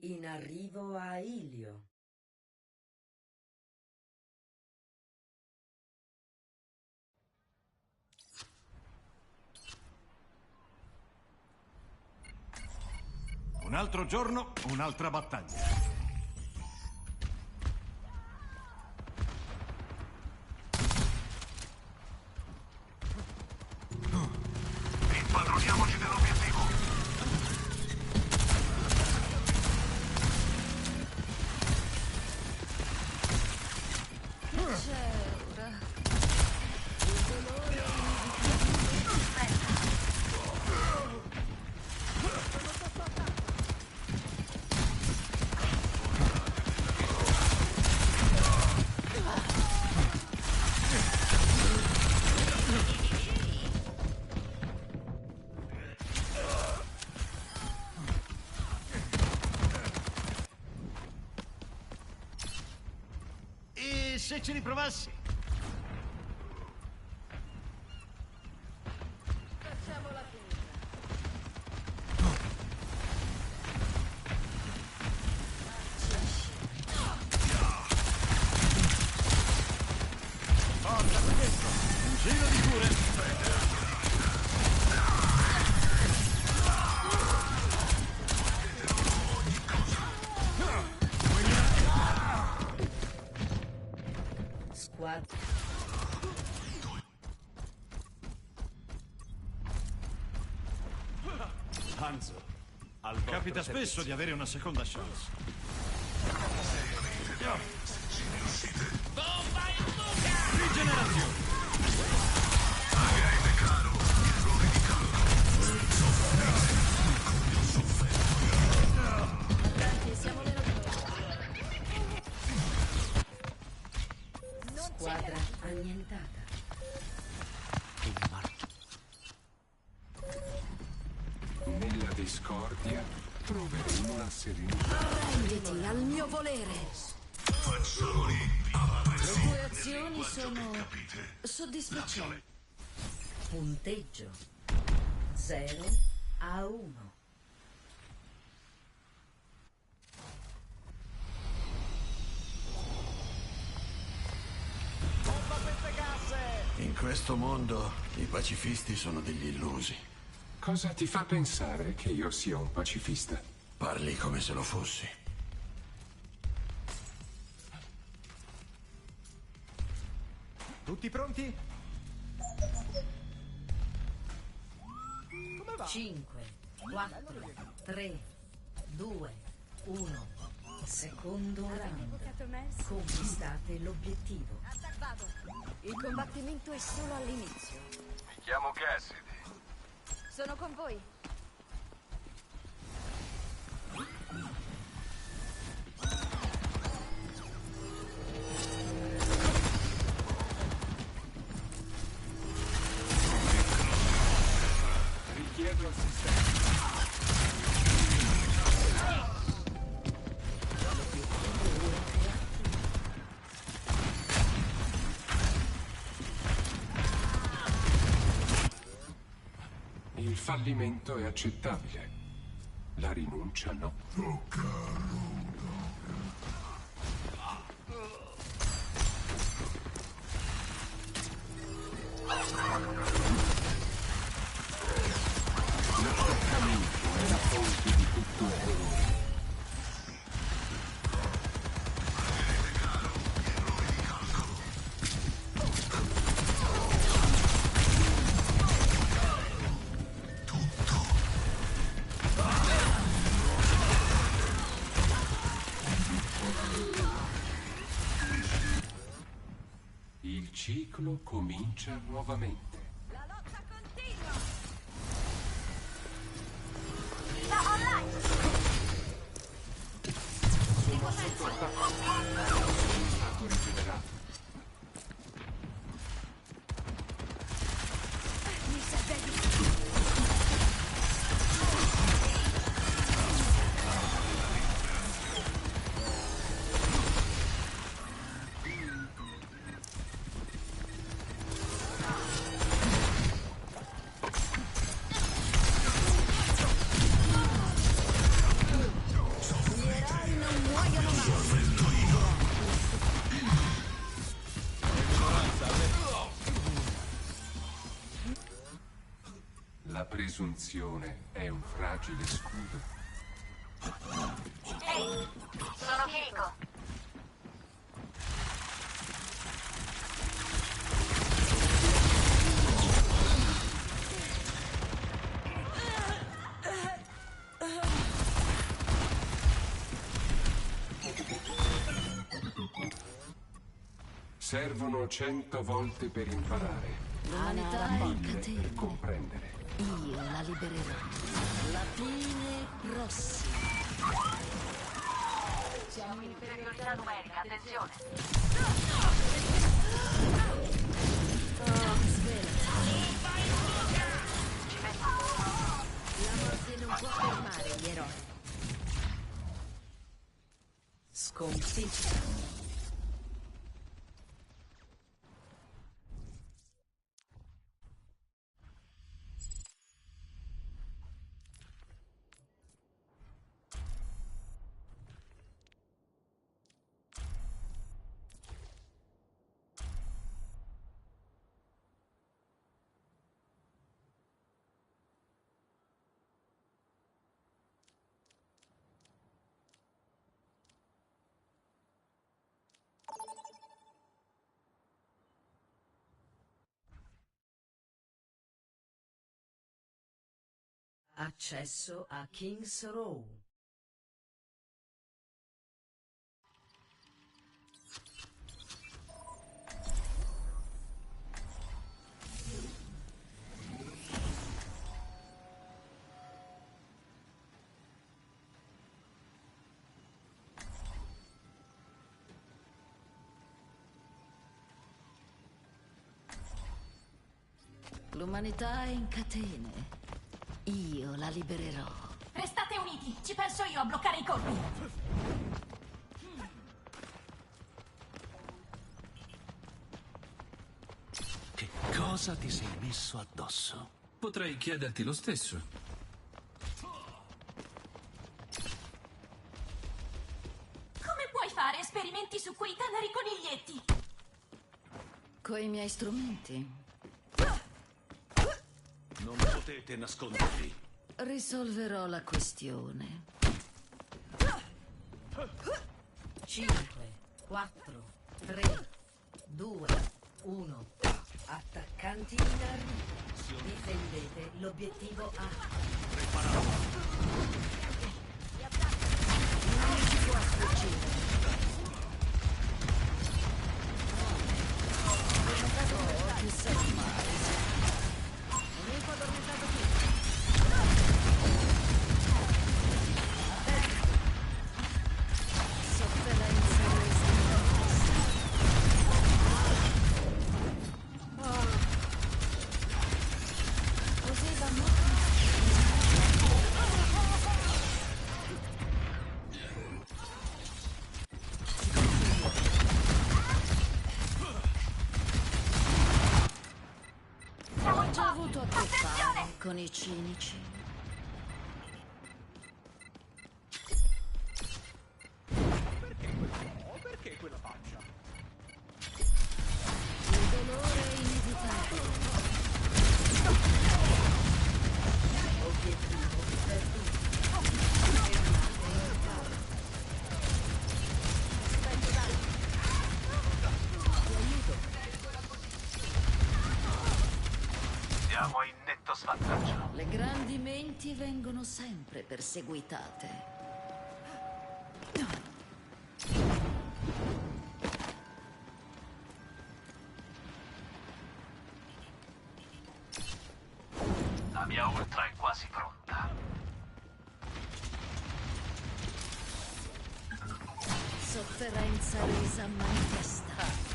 In arrivo a Ilio. Un altro giorno, un'altra battaglia. Impadroniamoci dell'obiettivo. Che c'è ora? Il dolore E se ci riprovassi? facciamola finita. Forza, qui dentro! Un giro di cure! Squadra. Hanzo, Capita spesso di avere una seconda chance. Bomba in buca! Rigenerazione! Avanti, siamo meno di noi. Squadra annientata. Nella discordia troveremo la serenità. Arrenditi al mio volere. Le tue azioni sono soddisfacenti. Punteggio 0 a 1. In questo mondo i pacifisti sono degli illusi. Cosa ti fa pensare che io sia un pacifista? Parli come se lo fossi. Tutti pronti? 5, 4, 3, 2, 1. Secondo round. Conquistate l'obiettivo. Salvato. Il combattimento è solo all'inizio. Mi chiamo Cassidy. Sono con voi. Richiedo assistenza. Il fallimento è accettabile. La rinuncia no. L'attaccamento è la fonte di tutto il dolore. Il ciclo comincia nuovamente. La lotta continua. Da online. Sono sotto attacco. Sono stato rigenerato. Mi serve di presunzione è un fragile scudo. Ehi, sono Keiko. Servono 100 volte per imparare, L'umanità è in per catene. comprendere. Io la libererò. La fine prossima. Siamo in inferiorità numerica, attenzione. Svelati. Ci metto. La morte non può fermare gli eroi. Sconfitta. Accesso a King's Row. L'umanità è in catene. Io la libererò. Restate uniti, ci penso io a bloccare i colpi. Che cosa ti sei messo addosso? Potrei chiederti lo stesso. Come puoi fare esperimenti su quei teneri coniglietti? Coi miei strumenti. Non potete nascondervi. Risolverò la questione. 5, 4, 3, 2, 1. Attaccanti in arrivo. Difendete l'obiettivo A. Non ci può sfuggire. Chi sa mai? Nemico addormentato qui. Sofferenza resa. Così vanno. Ho già avuto a che fare con i cinici. Perché quella faccia? Il dolore è inevitabile. Obiettivo perduto. Siamo in netto svantaggio. Le grandi menti vengono sempre perseguitate. La mia ultra è quasi pronta. Sofferenza resa manifesta.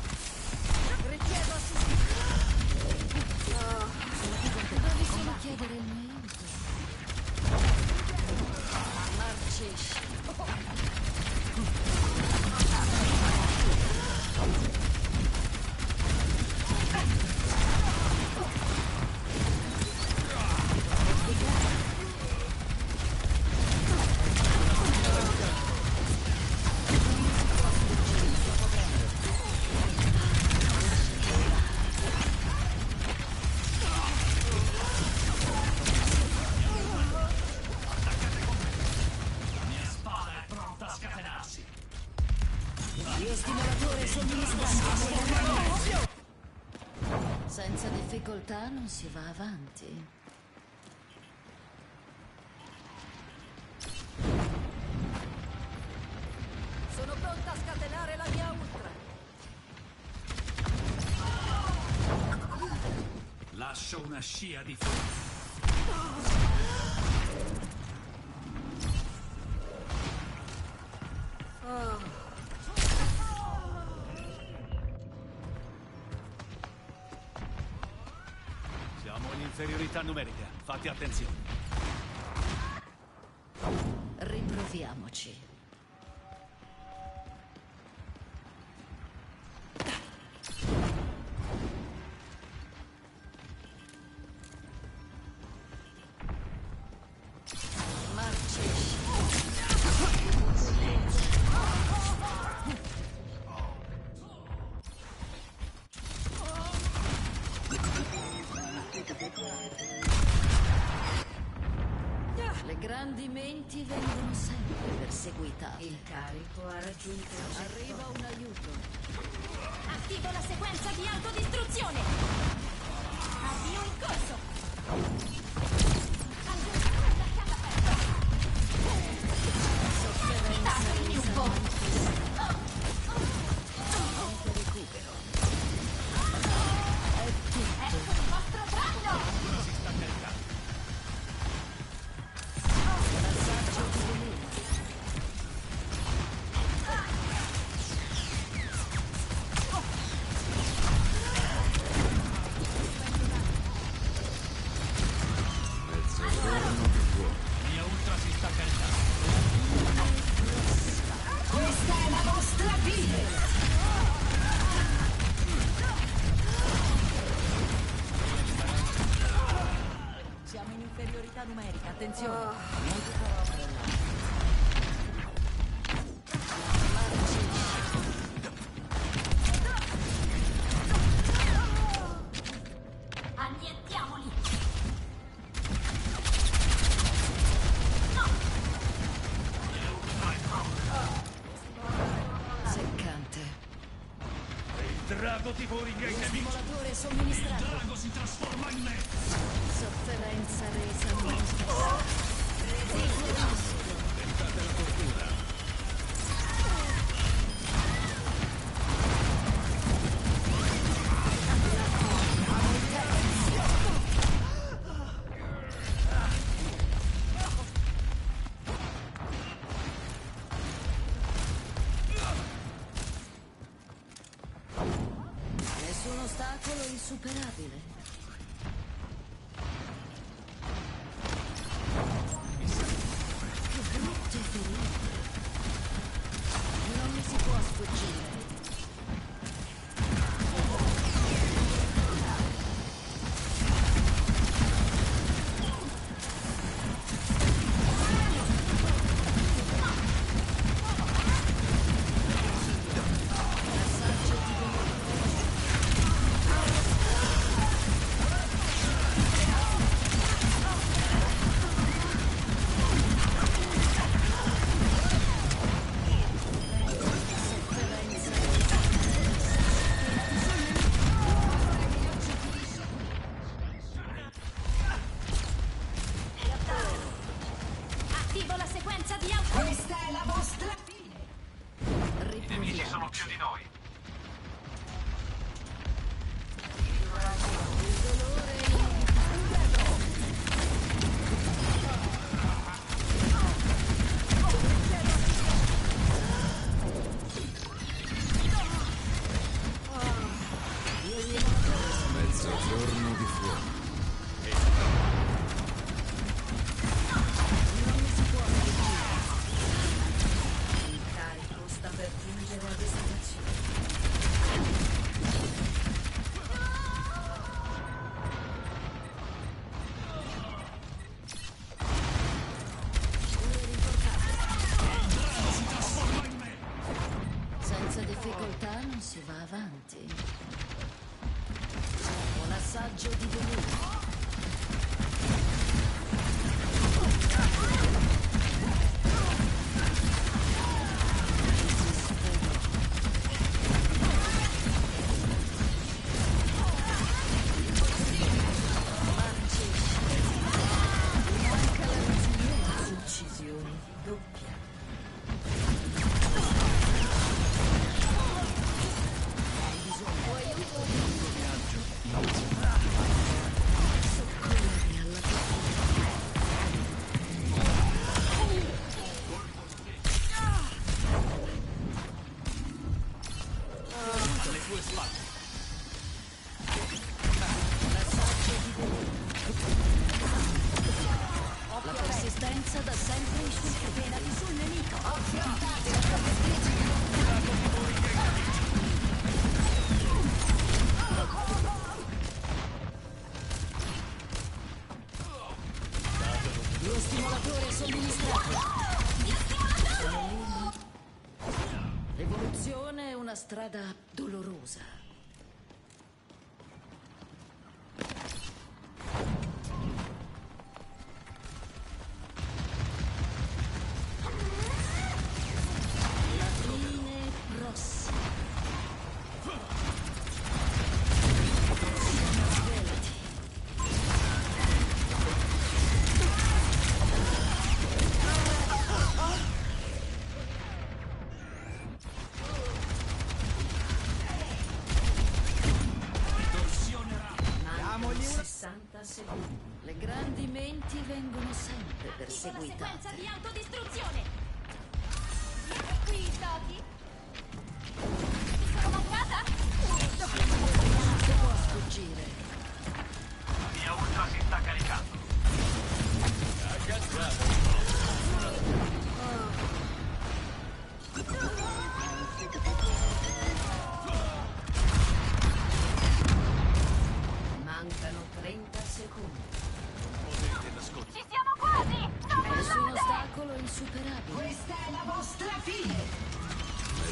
Richiedo assistenza. Devi solo chiedere il mio aiuto. Marcisci. Senza difficoltà non si va avanti. Sono pronta a scatenare la mia ultra. Lascio una scia di fuoco. Siamo in inferiorità numerica. Fate attenzione. Riproviamoci. Le grandi menti vengono sempre perseguitate. Il carico ha raggiunto il Arriva un aiuto. Attivo la sequenza di autodistruzione. Avvio in corso. Datemi un po'. Recupero. Ecco il vostro danno. Passaggio di veleno. Mia ultra si sta caricando. Questa è la vostra vita! Siamo in inferiorità numerica, attenzione. Annientiamoli. Seccante. Il drago ti puriga i nemici. Stimolatore somministrato. Drago si trasforma in me. Sofferenza resa monstruosa. Tentate la tortura. Nessun ostacolo insuperabile. Che brutte ferite. Non mi si può sfuggire. Passaggio di veleno. Attivo la sequenza di auto. Questa è la vostra fine! Riproviamo. più di noi. Mezzogiorno di fuoco. Il carico sta per giungere a destinazione. Senza difficoltà non si va avanti. Un assaggio di veleno. Scatenati sul nemico. Lo stimolatore somministrato. L'evoluzione è una strada dolorosa. La fine è prossima. Svelati. Mancano 60 secondi. Le grandi menti vengono sempre Attiva la sequenza perseguitate. di autodistruzione! Qui i doti! Ti sono mancata? Niente può sfuggire. La mia ultra si sta caricando. Mancano 30 secondi. Ci siamo quasi! Non Nessun mollate! ostacolo insuperabile. Questa è la vostra fine!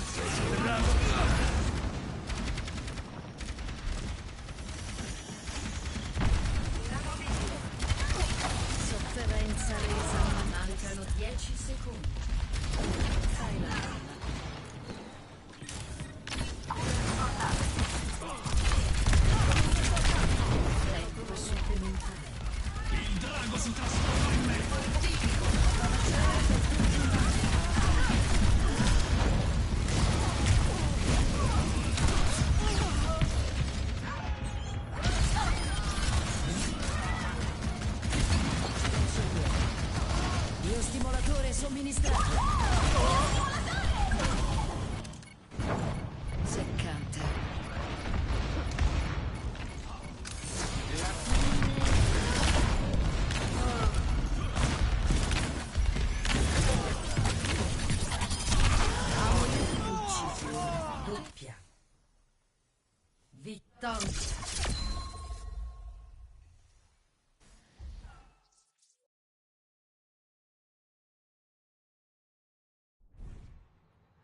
Sofferenza resa Mancano 10 secondi. fai la palla. Tempo supplementare. Il drago si trasforma in me! Lo stimolatore somministrato. Seccante. La fine. Uccisione doppia. Vittoria.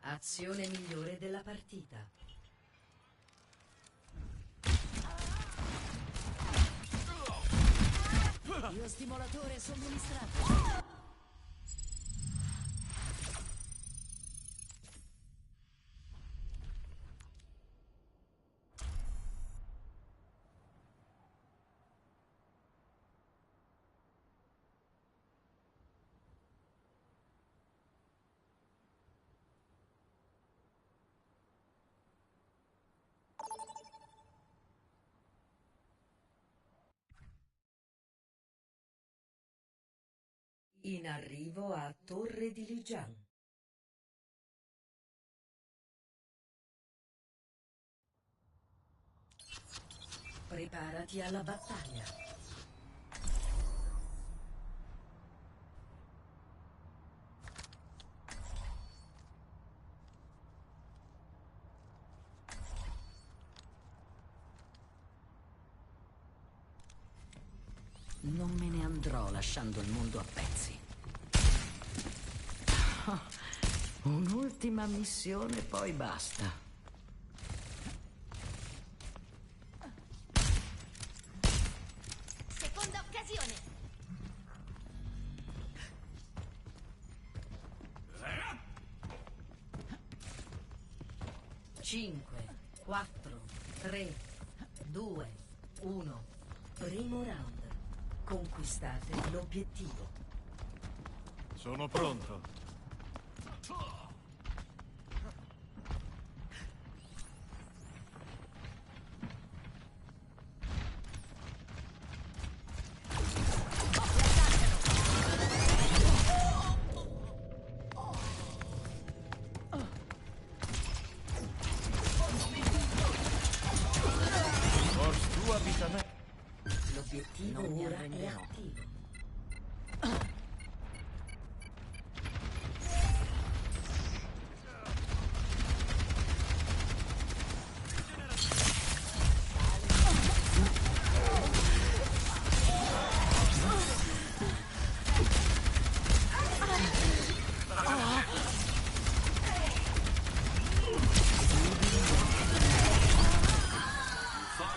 Azione migliore della partita. Lo stimolatore somministrato. In arrivo a Torre di Lijiang. Preparati alla battaglia. Non me ne andrò lasciando il mondo a pezzi. Un'ultima missione, poi basta. Seconda occasione! 5, 4, 3, 2, 1. Primo round. Conquistate l'obiettivo. Sono pronto. Forse tu abita me. L'obiettivo Non mi ora è arrenderò. attivo.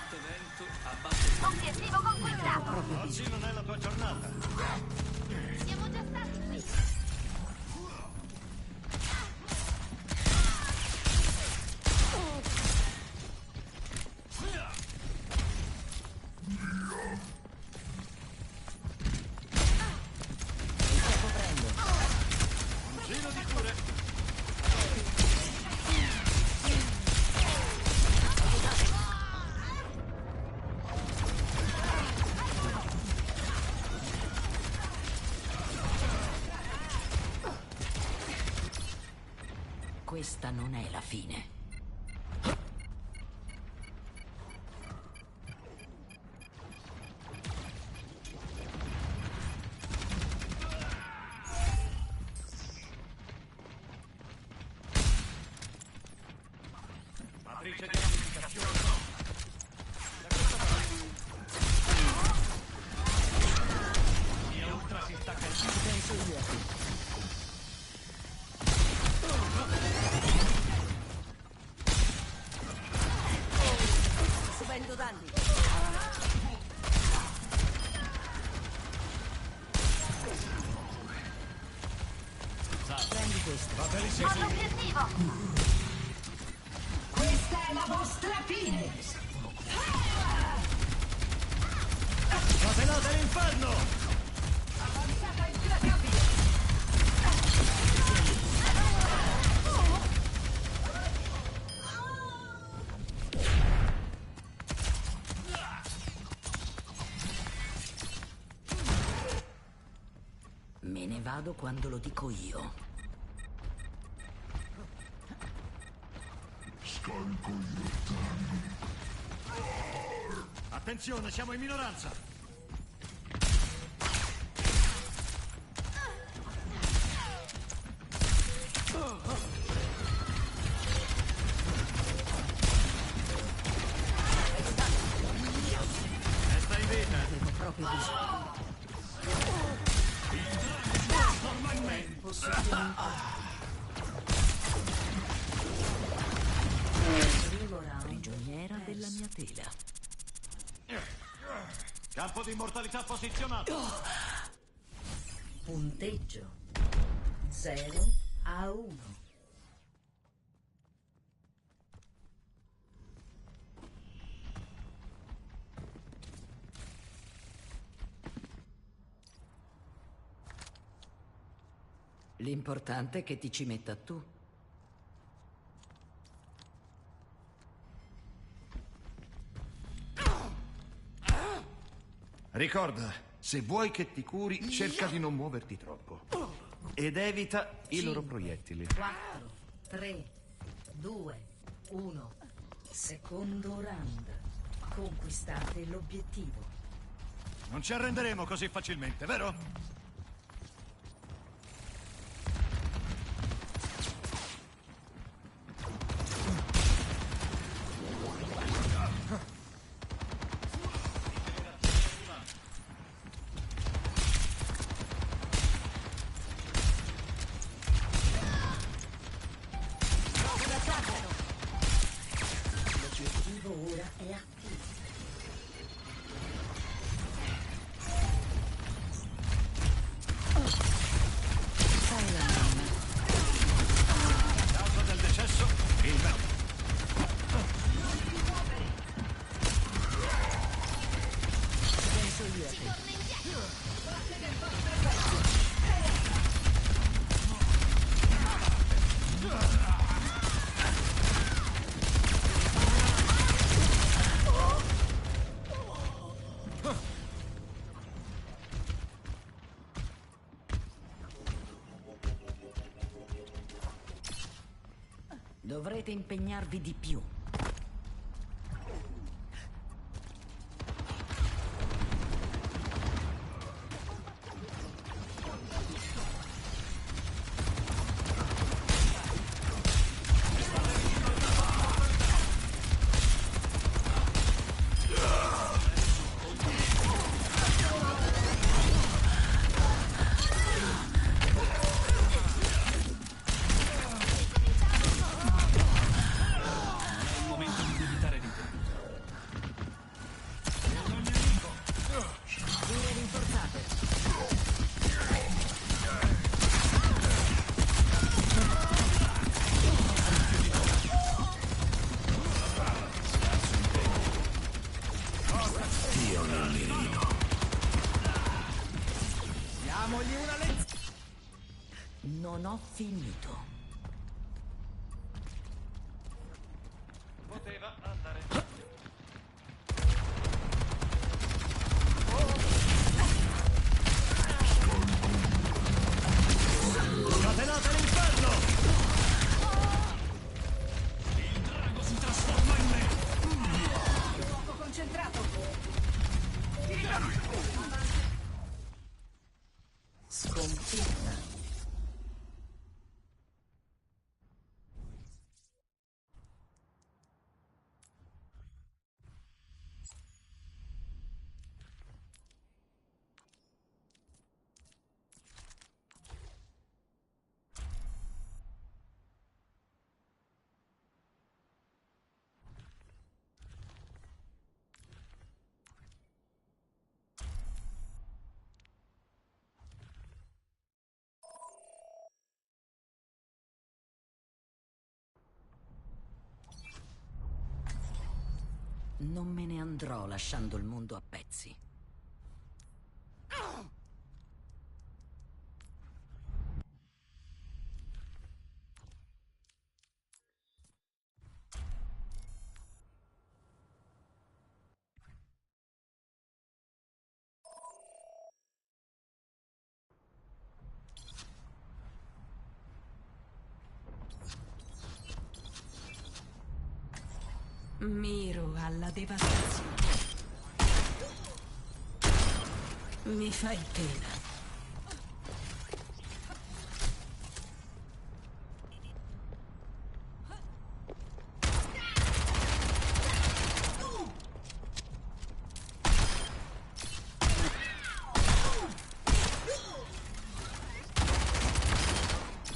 forte vento abbatte. Obiettivo conquistato. Oggi non è la tua giornata. Siamo già stati qui. Giro di cure. Questa non è la fine. Matrice di ramificazione. Mia ultra si sta caricando. Subendo danni. Prendi questo. Va benissimo. Ho l'obiettivo. Questa è la vostra fine! Scatenate l'inferno! Avanzata implacabile! Me ne vado quando lo dico io. Attenzione, siamo in minoranza! Resta in vita! Avevo proprio bisogno. Primo round. Prigioniera della mia tela. Campo di immortalità posizionato! Punteggio 0-1. L'importante è che ti ci metta tu. Ricorda, se vuoi che ti curi, cerca di non muoverti troppo. Ed evita i loro proiettili. 4, 3, 2, 1. Secondo round. Conquistate l'obiettivo. Non ci arrenderemo così facilmente, vero? L'obiettivo ora è attivo. Causa del decesso, il vento. Penso io a te. Dovrete impegnarvi di più. Dio nel mirino. Diamogli una lezione. Non ho finito. Poteva andare. Scatenate l'inferno! Il drago si trasforma in me! Fuoco concentrato. Sconfitta. Non me ne andrò lasciando il mondo a pezzi. Miro alla devastazione. Mi fai pena.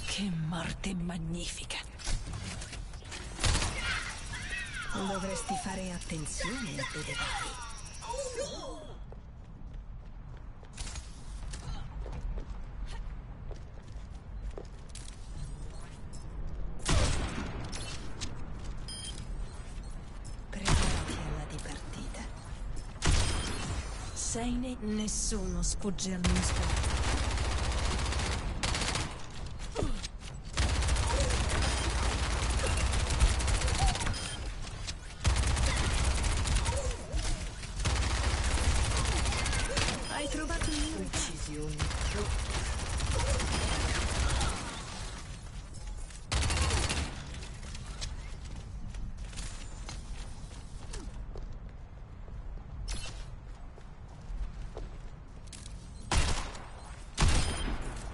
Che morte magnifica. Dovresti fare attenzione a dove vai. Preparati alla dipartita. Nessuno sfugge al mio sguardo. Hai trovato un'uccisione.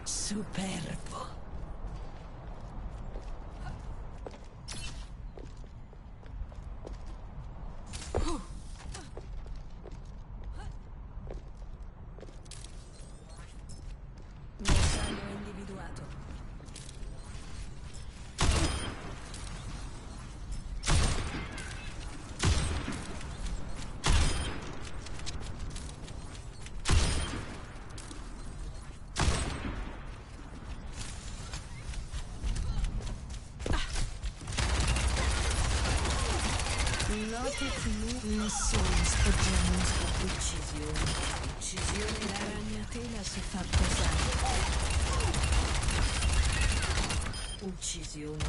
Superbo. Bersaglio individuato. Nessuno sfugge al mio sguardo. Uccisione. La ragnatela si fa pesare. Uccisione.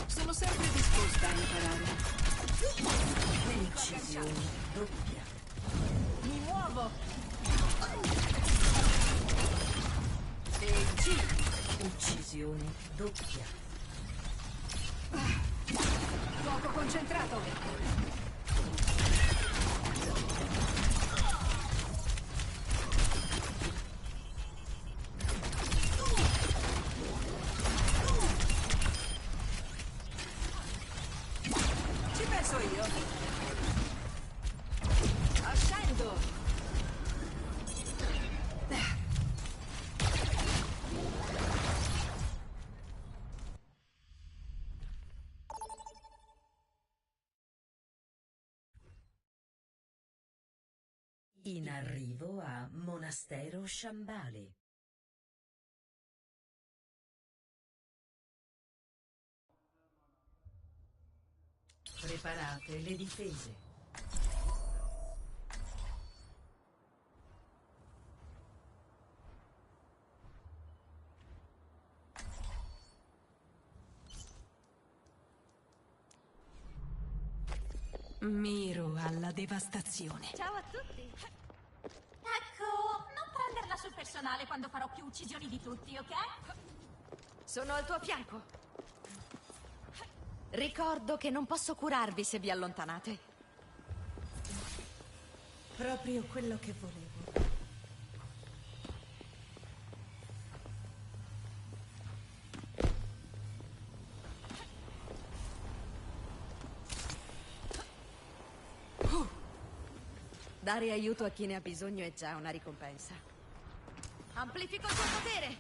Sono sempre disposta a imparare. Uccisione doppia. Mi muovo. E G. Uccisione doppia. Fuoco concentrato. Ci penso io. In arrivo a Monastero Shambhali. Preparate le difese. Miro alla devastazione. Ciao a tutti. Ecco, non prenderla sul personale quando farò più uccisioni di tutti, ok? Sono al tuo fianco. Ricordo che non posso curarvi se vi allontanate. Proprio quello che volevo. Dare aiuto a chi ne ha bisogno è già una ricompensa. Amplifico il tuo potere!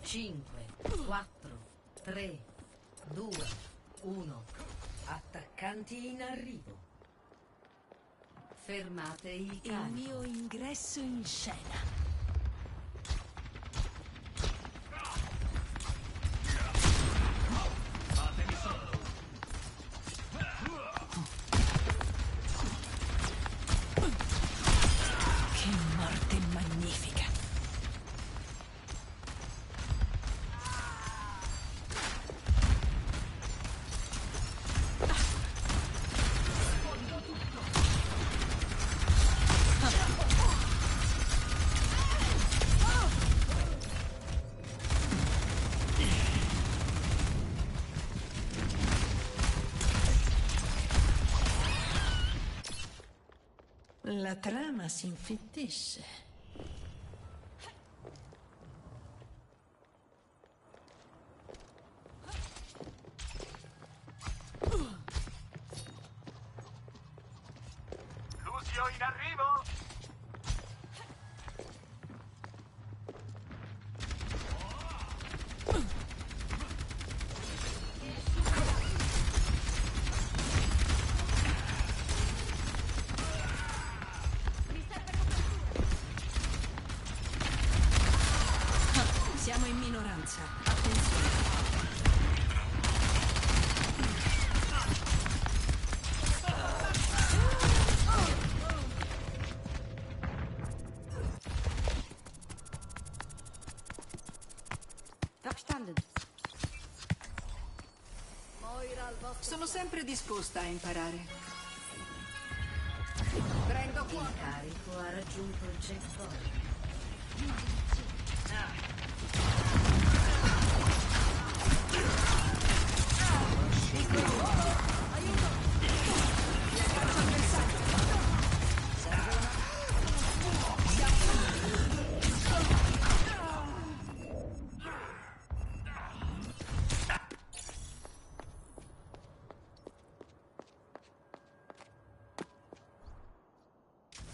5, 4, 3, 2, 1. Attaccanti in arrivo. Fermate il Il carico. mio ingresso in scena. Che morte magnifica. La trama si infittisce. Lucio in arrivo! Siamo in minoranza. Attenzione. Verstanden. Sono sempre disposta a imparare. Prendo Il fuoco. carico ha raggiunto il checkpoint.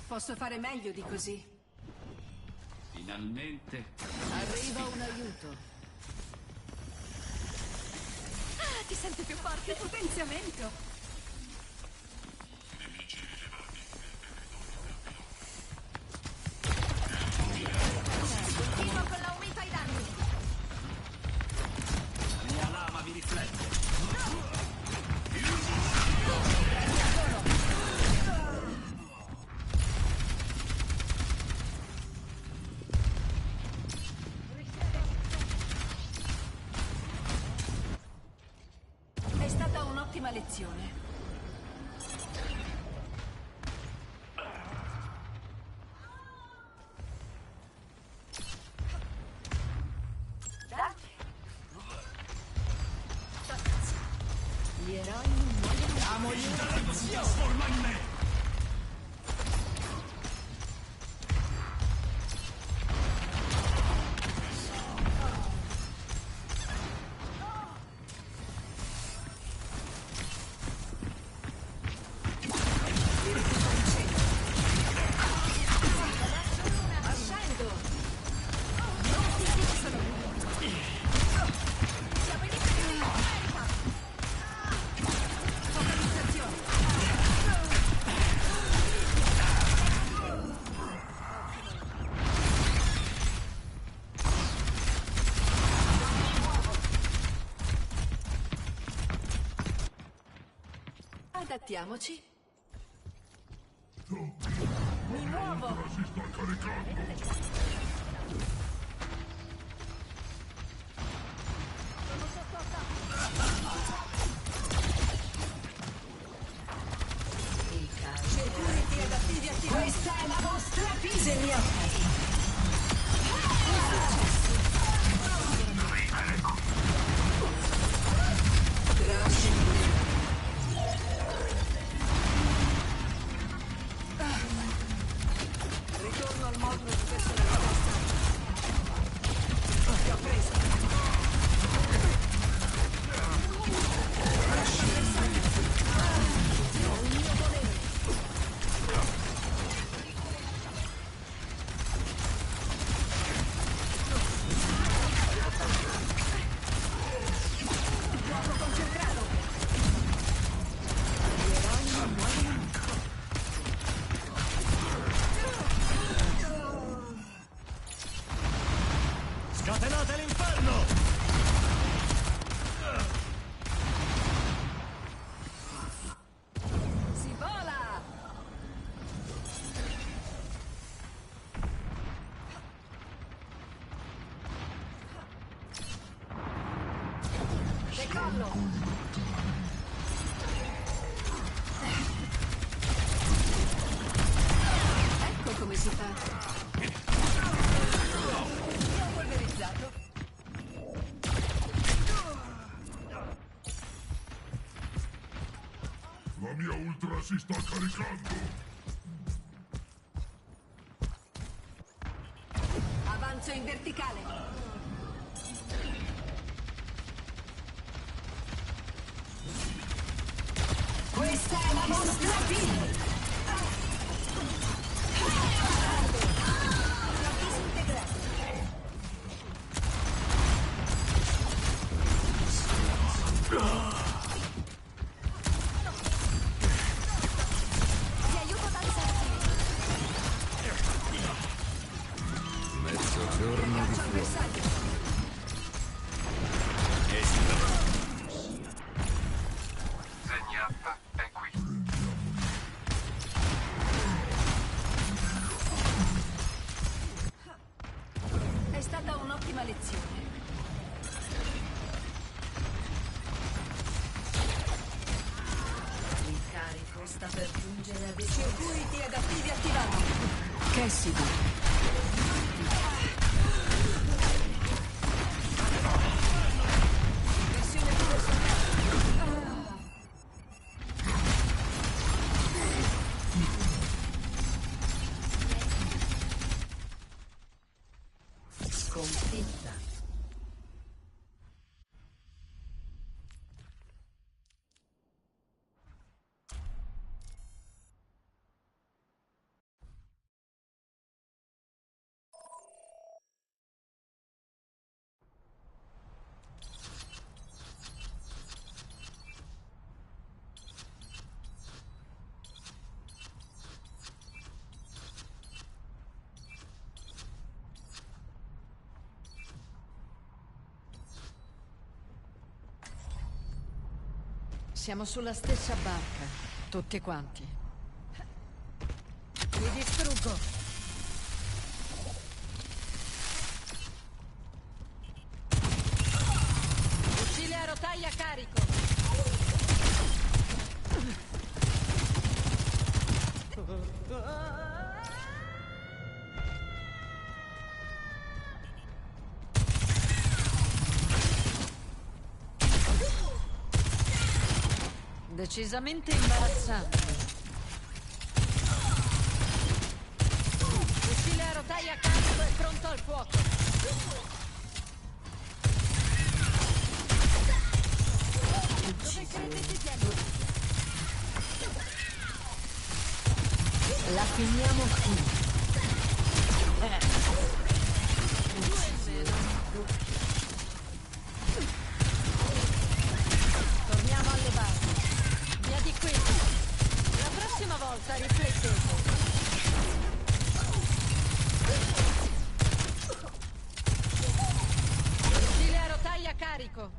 Posso fare meglio di così. Finalmente. Arriva un aiuto. Ah, ti senti più forte? Potenziamento. Continua con l'aumento ai danni. La mia lama vi riflette. È stata un'ottima lezione. Gli eroi non muoiono. Il drago si trasforma in me! Adattiamoci. Mi muovo! Si sta caricando! Circuiti adattivi attivati. Questa è la vostra pista! Ritorno al modulo di personalità. Ti ho preso. Il mio volere. Fuoco concentrato. Gli eroi non muoiono. Scatenate l'inferno! Si vola! Decollo! Ecco come si fa. Ho polverizzato. La mia ultra si sta caricando! Avanzo in verticale. Questa è la vostra vita. Disintegrato. Ti aiuto ad alzarti. Mezzogiorno di Caccio avversario. Zenyatta è qui. È stata un'ottima lezione. Il carico sta per giungere a Circuiti adattivi attivati. Cassidy. Versione di personaggio. sconfitta. Siamo sulla stessa barca, tutti quanti. Li distruggo. Fucile a rotaia carico. Decisamente imbarazzante. Fucile a rotaia carico e pronto al fuoco. Dove credete di andare? La finiamo qui. Due in meno. Torniamo alle basi. Via di qui. La prossima volta riflettete. Fucile a rotaia carico.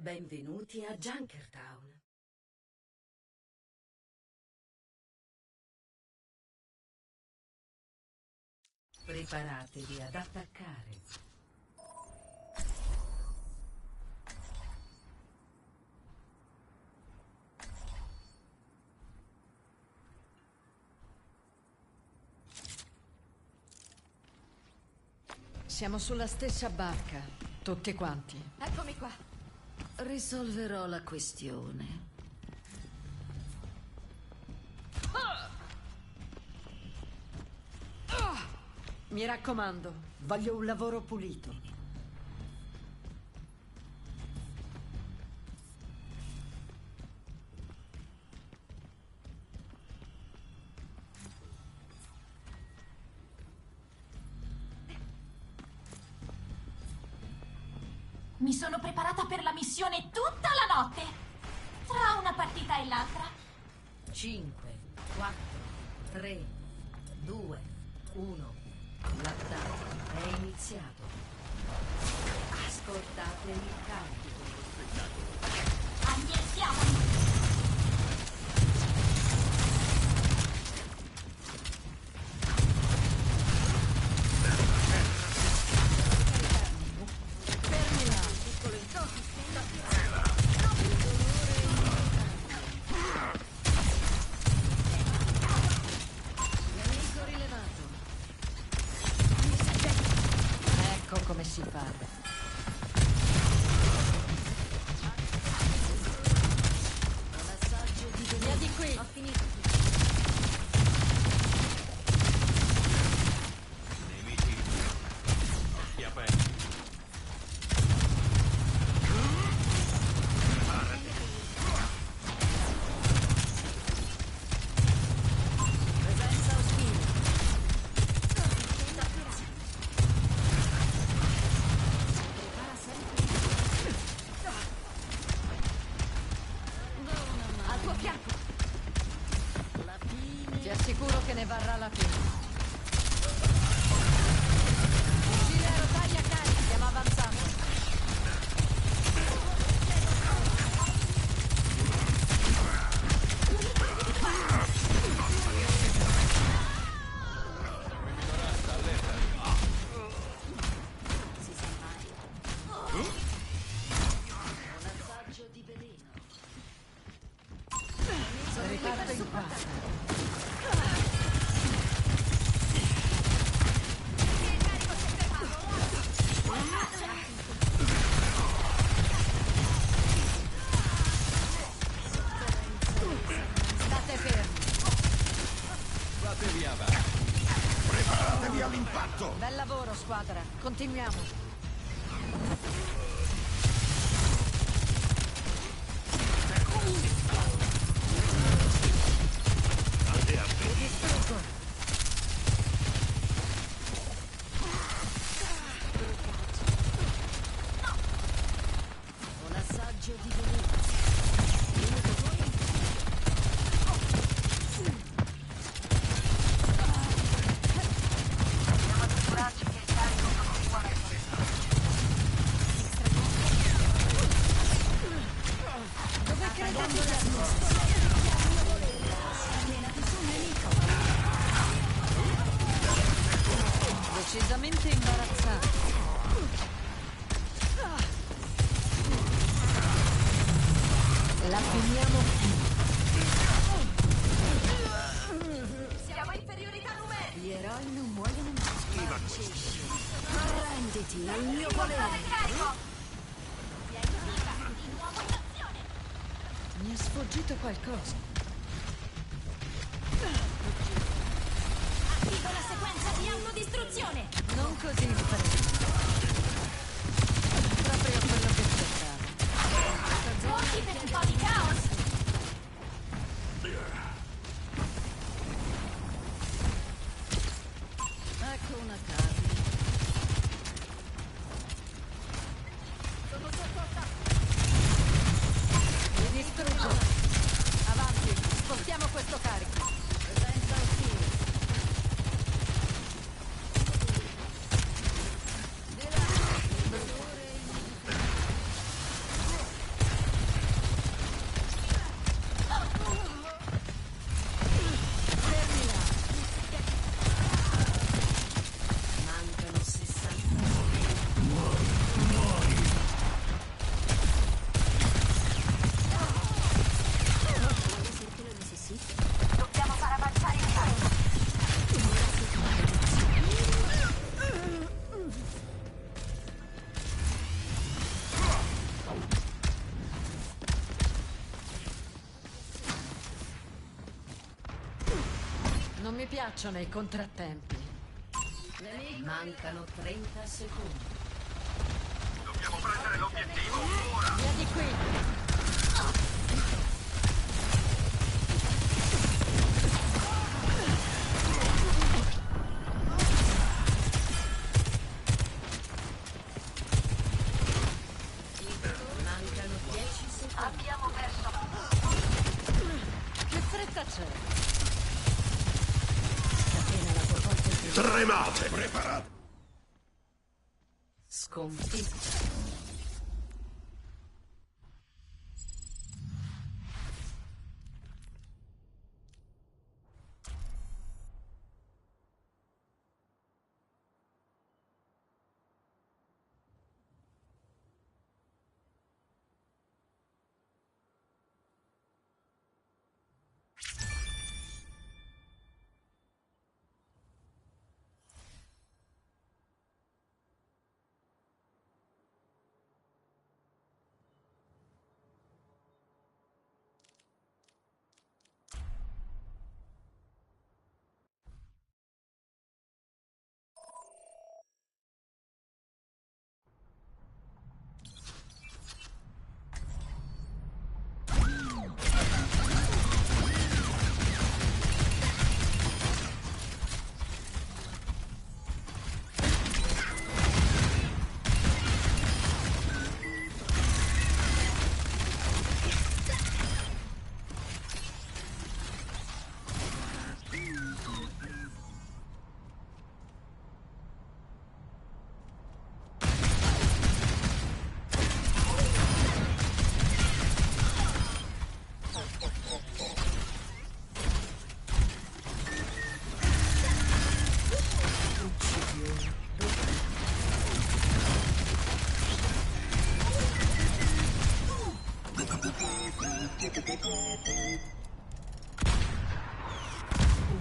Benvenuti a Junkertown. Preparatevi ad attaccare. Siamo sulla stessa barca, tutti quanti. Eccomi qua. Risolverò la questione. Mi raccomando, voglio un lavoro pulito. Mi sono preparata per la missione tutta la notte. Tra una partita e l'altra. 5, 4, 3, 2, 1. L'attacco è iniziato. Ascoltate il carico. Andiamo. Come si fa? Via di qui! Ho finito. Nemici. Occhi aperti. Presenza ostile. Al tuo fianco. Ti assicuro che ne varrà la pena. Fucile a rotaia carichi, stiamo avanzando. Un assaggio di veleno. Riparto in quarta. State fermi. Fatevi avanti. Preparatevi all'impatto! Bel lavoro, squadra. Continuiamo. Un assaggio di veleno. Devo assicurarci che il carico continua nel Dove credete di decisamente imbarazzante. La finiamo qui. Siamo in inferiorità numerica. Gli eroi non muoiono mai. Arrenditi al mio volere. Carico. Si è attiva. Di nuovo in azione. Mi è sfuggito qualcosa. Attivo la sequenza di autodistruzione. Non così in fretta. Proprio quello che cercavo. Pronti per un po' di caos? Ecco una casa. Sono sotto attacco. Mi distruggo. Avanti, spostiamo questo carico. Presenza ostile. Non mi piacciono i contrattempi. Mancano 30 secondi. Dobbiamo prendere l'obiettivo, ora! Via di qui! Mancano 10 secondi. Abbiamo perso. Che fretta c'è? Scatena la tua forza più. Tremate! Preparate! Sconfitta.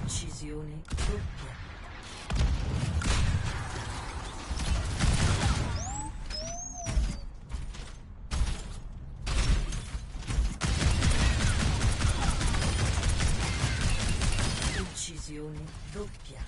Uccisione doppia. Uccisione doppia.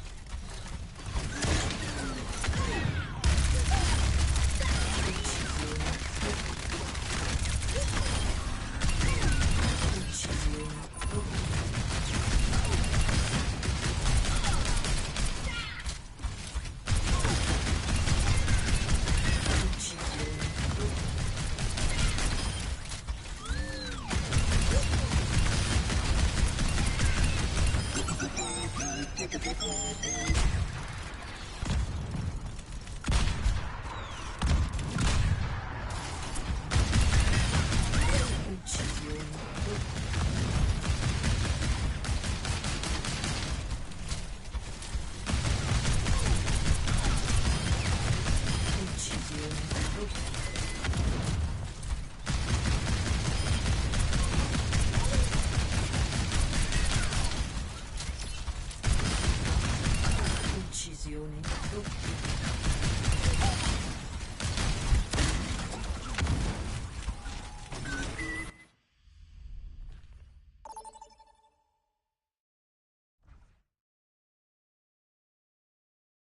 Uccisione doppia.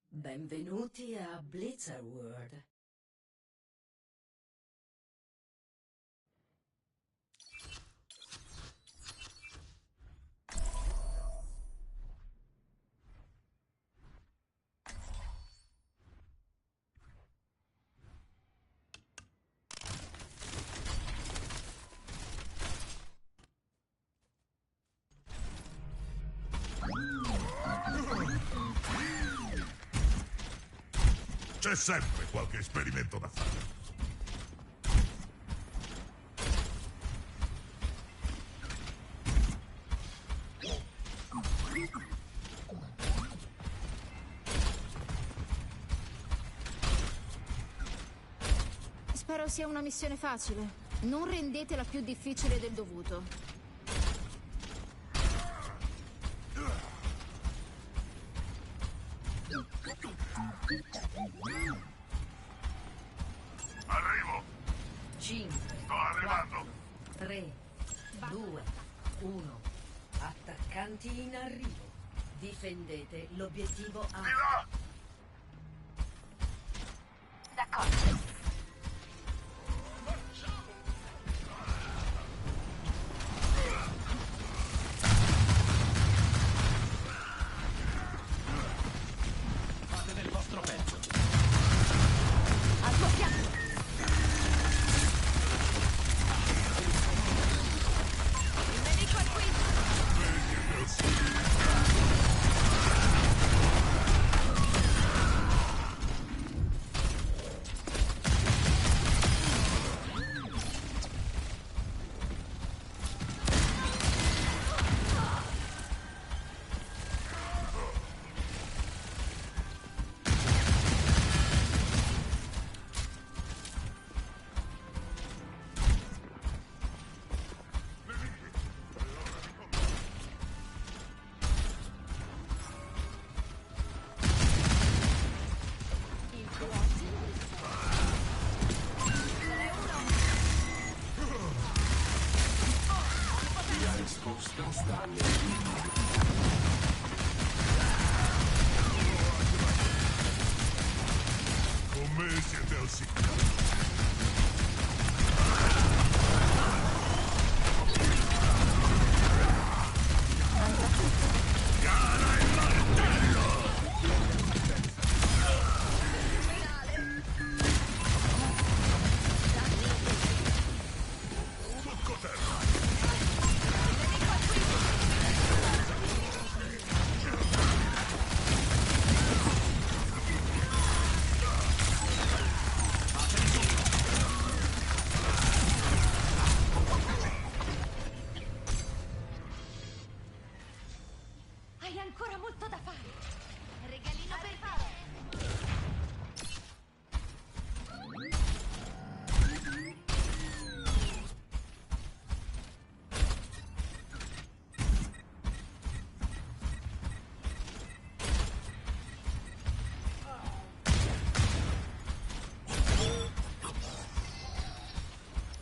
Benvenuti a Blizzard World. C'è sempre qualche esperimento da fare. Spero sia una missione facile. Non rendetela più difficile del dovuto. Arrivo! 5, Sto arrivando! 3, 2, 1. Attaccanti in arrivo. Difendete l'obiettivo A. Di là! D'accordo. Fate del vostro pezzo. Al tuo fianco. Il nemico è qui. Con me siete al sicuro. Hai ancora molto da fare. Regalino per fare.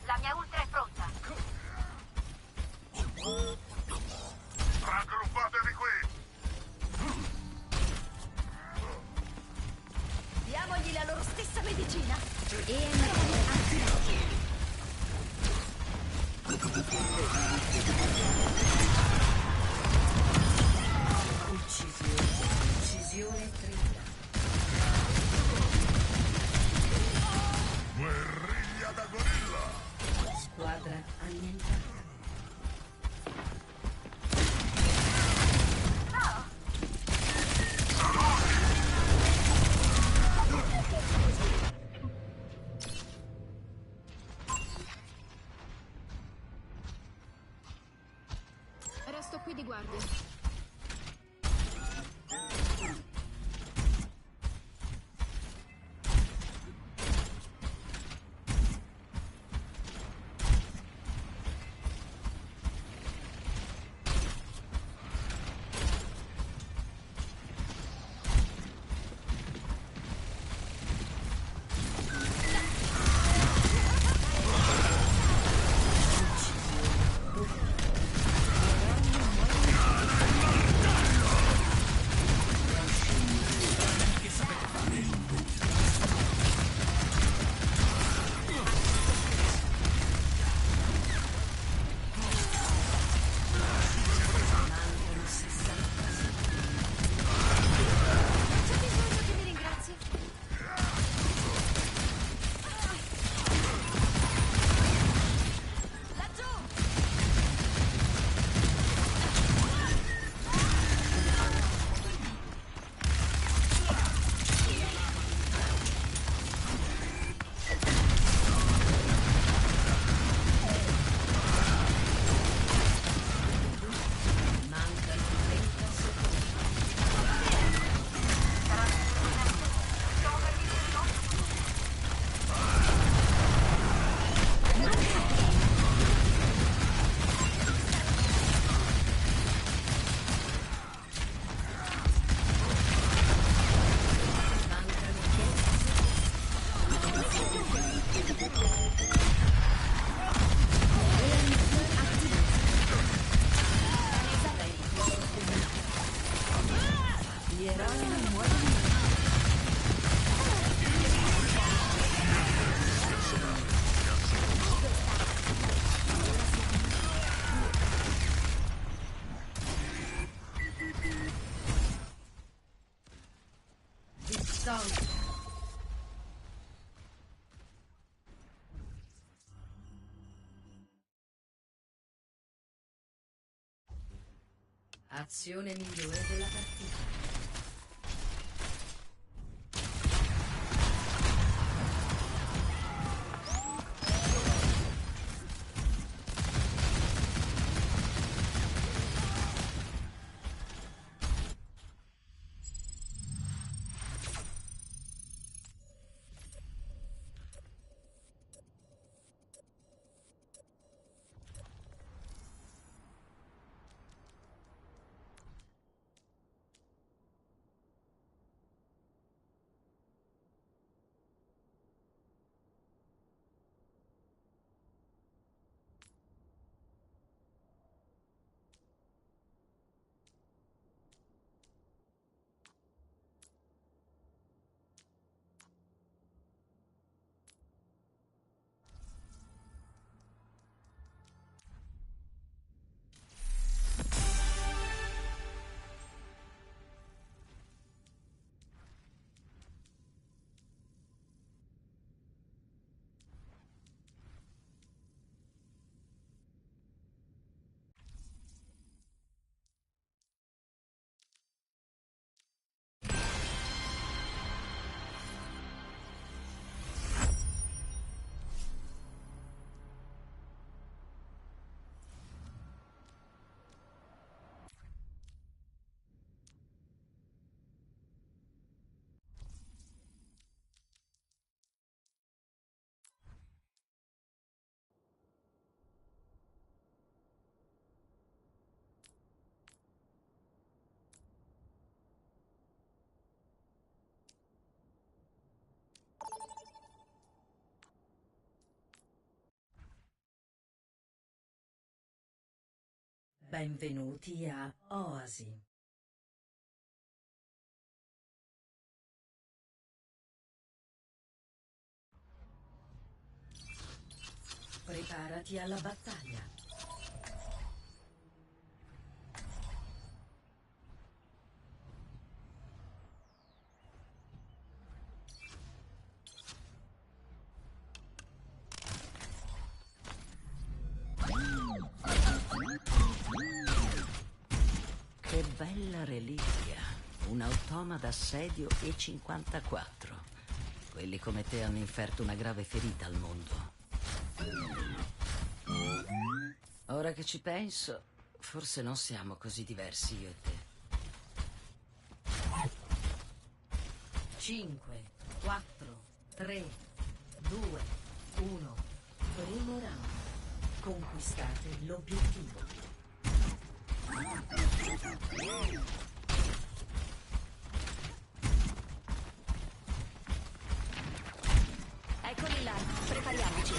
La mia ultra è pronta. Raggruppatevi qui! Gli eroi non muoiono mai. Vittoria. Azione migliore della partita. Benvenuti a Oasi. Preparati alla battaglia. Che bella reliquia. Un automa d'assedio E54. Quelli come te hanno inferto una grave ferita al mondo. Ora che ci penso, forse non siamo così diversi io e te. 5, 4, 3, 2, 1. Primo round. Conquistate l'obiettivo. Eccoli là, prepariamoci.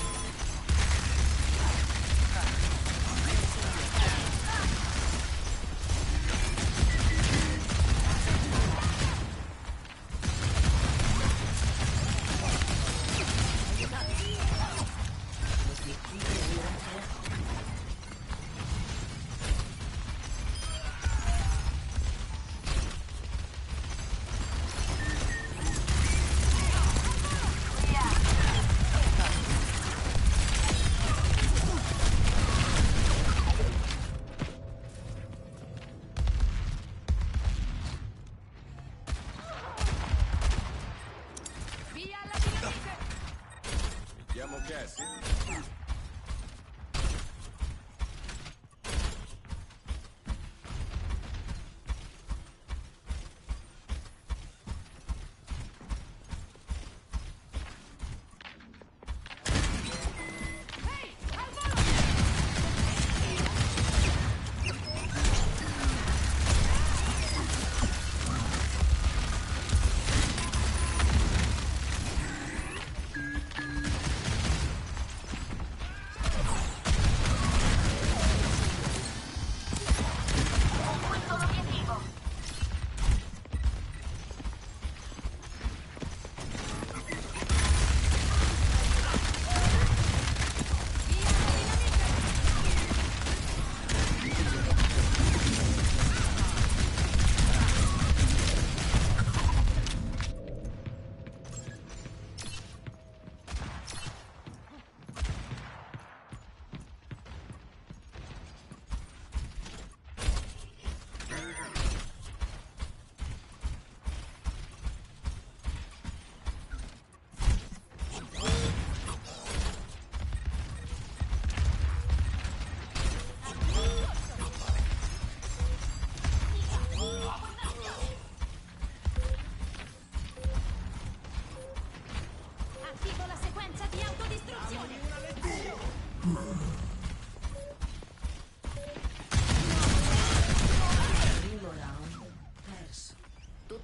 Chiamo Cassie?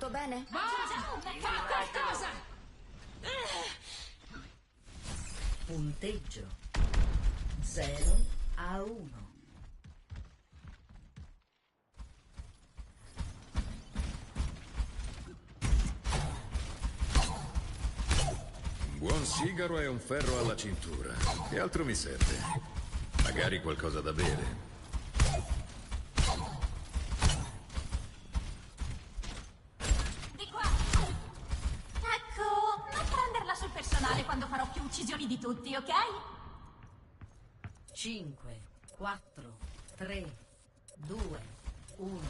Tutto bene? Fa qualcosa! Punteggio 0-1. Buon sigaro e un ferro alla cintura. Che altro mi serve? Magari qualcosa da bere. Di qua! Ecco, non prenderla sul personale quando farò più uccisioni di tutti, ok? 5, 4, 3, 2, 1.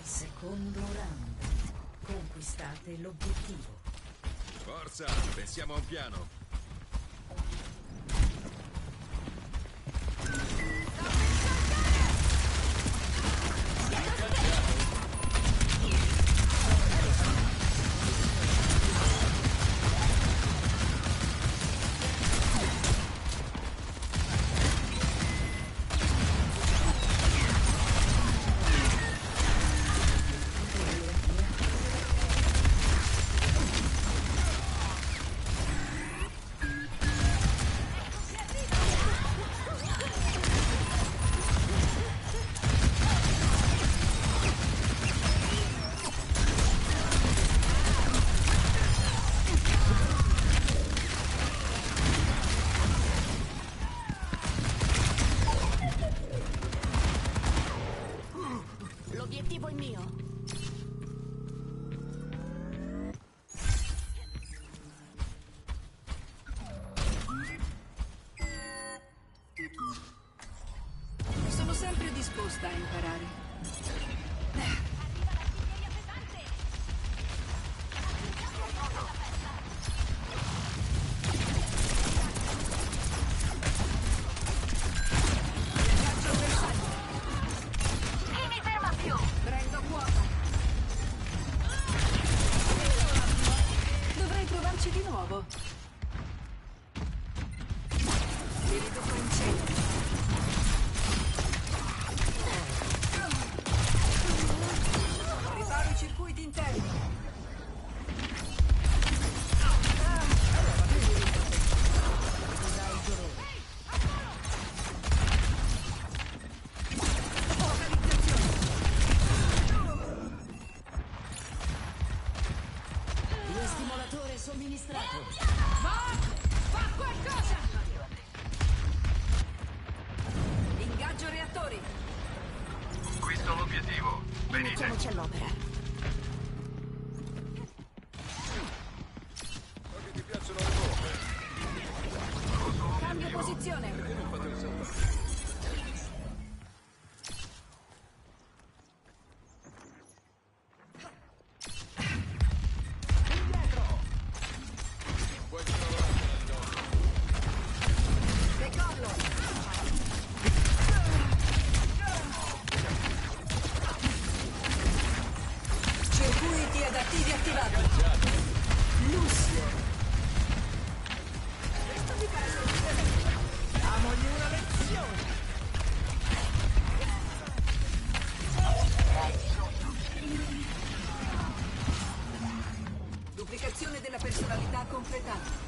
Secondo round. Conquistate l'obiettivo. Forza, pensiamo a un piano. L'obiettivo è mio. Sono sempre disposta a imparare. Chi mi ferma più? Prendo quota. Dovrei provarci di nuovo. Mi riduco in centro. Riparo i circuiti interni. Due stimolatore somministrato. Fa qualcosa! Ingaggio reattori. Questo l'obiettivo. Venite. Mettiamoci all'opera. So che ti piacciono le bombe. Cambio posizione. Fate un salto. Decollo. Circuiti adattivi attivati. Lucio. Damogli una lezione. Duplicazione della personalità completata.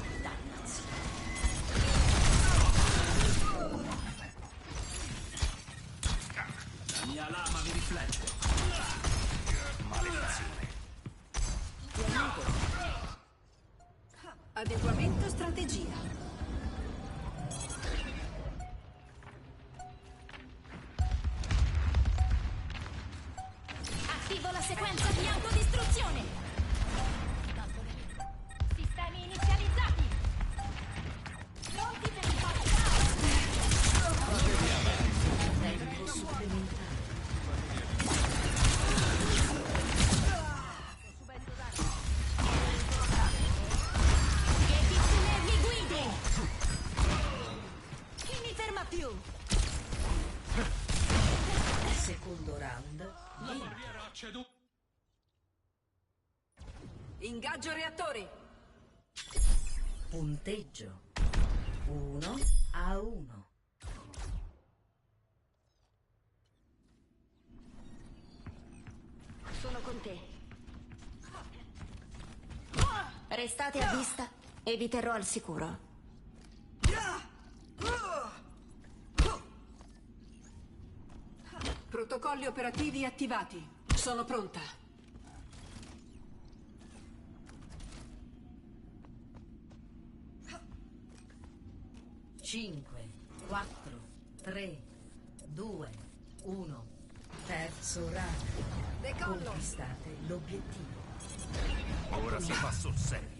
La mia lama vi riflette. Maledizione. Adeguamento strategia. Attivo la sequenza di autodistruzione! Sistemi inizializzati! Pronti per il countdown! Tempo supplementare. Che Kitsune mi guidi! Chi mi ferma più? Secondo round. Ingaggio reattori. Punteggio 1-1. Sono con te. Restate a vista e vi terrò al sicuro. Protocolli operativi attivati. Sono pronta. 5, 4, 3, 2, 1. Terzo round. Decollo. Conquistate l'obiettivo. Ora si fa sul serio.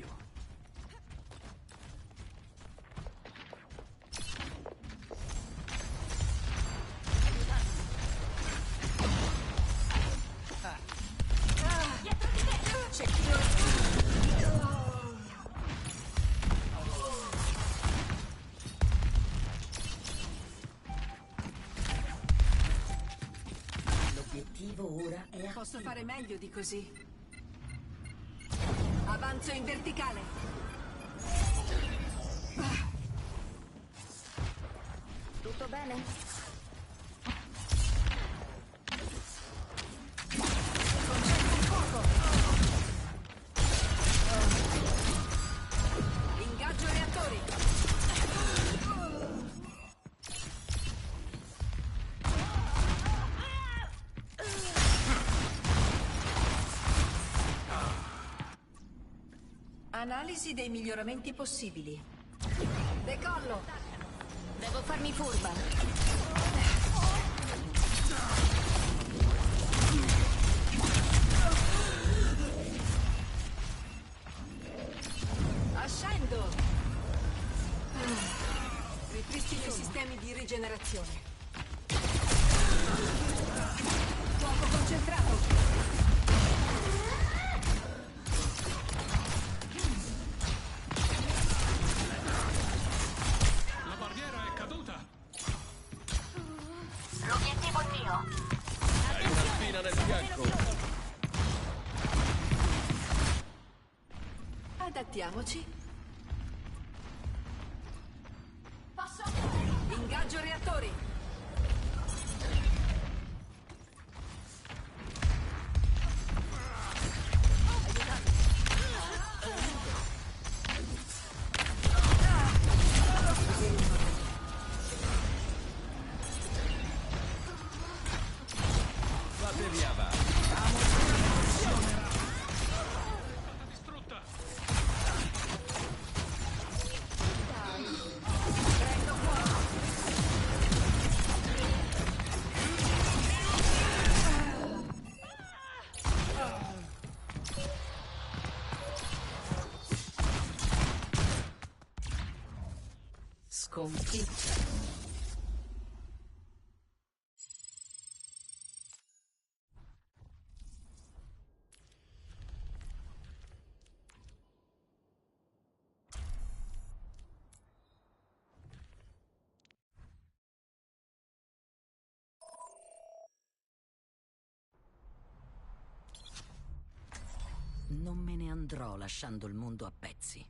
L'obiettivo ora è attivo. Posso fare meglio di così. Avanzo in verticale. Tutto bene? Concentri fuoco. Ingaggio reattori. Analisi dei miglioramenti possibili. Decollo. Devo farmi furba. Ascendo. Ripristino i sistemi di rigenerazione. Fuoco concentrato. La barriera è caduta. L'obiettivo è mio. Hai una spina nel fianco. Adattiamoci. Posso? Ingaggio reattori. Fatevi avanti. Distrutta. Prendo fuoco. Sconfitta. Non me ne andrò lasciando il mondo a pezzi.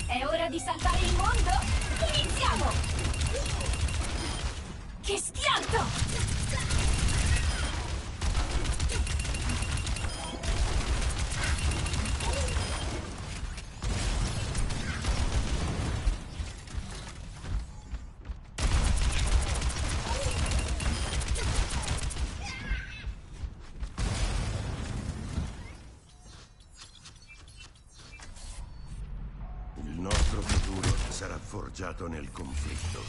È ora di salvare il mondo? Iniziamo! Che schianto! Il nostro futuro sarà forgiato nel conflitto.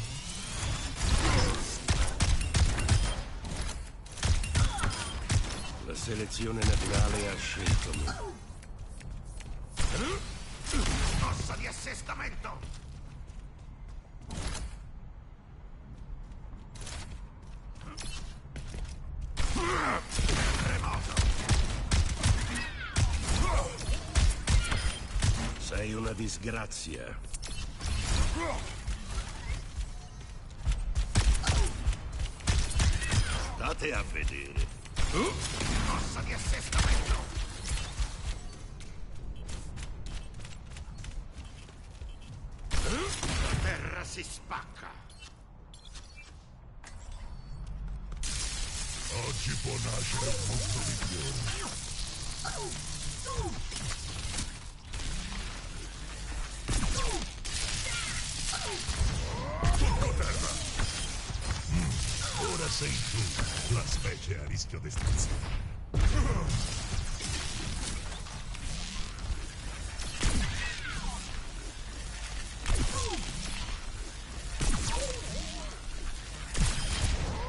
La selezione naturale ha scelto me. Mossa di assestamento! una disgrazia. State a vedere. Mossa di assestamento! La terra si spacca! Oggi può nascere un mondo migliore. Tutto terra! Ora sei tu, la specie a rischio d'estinzione.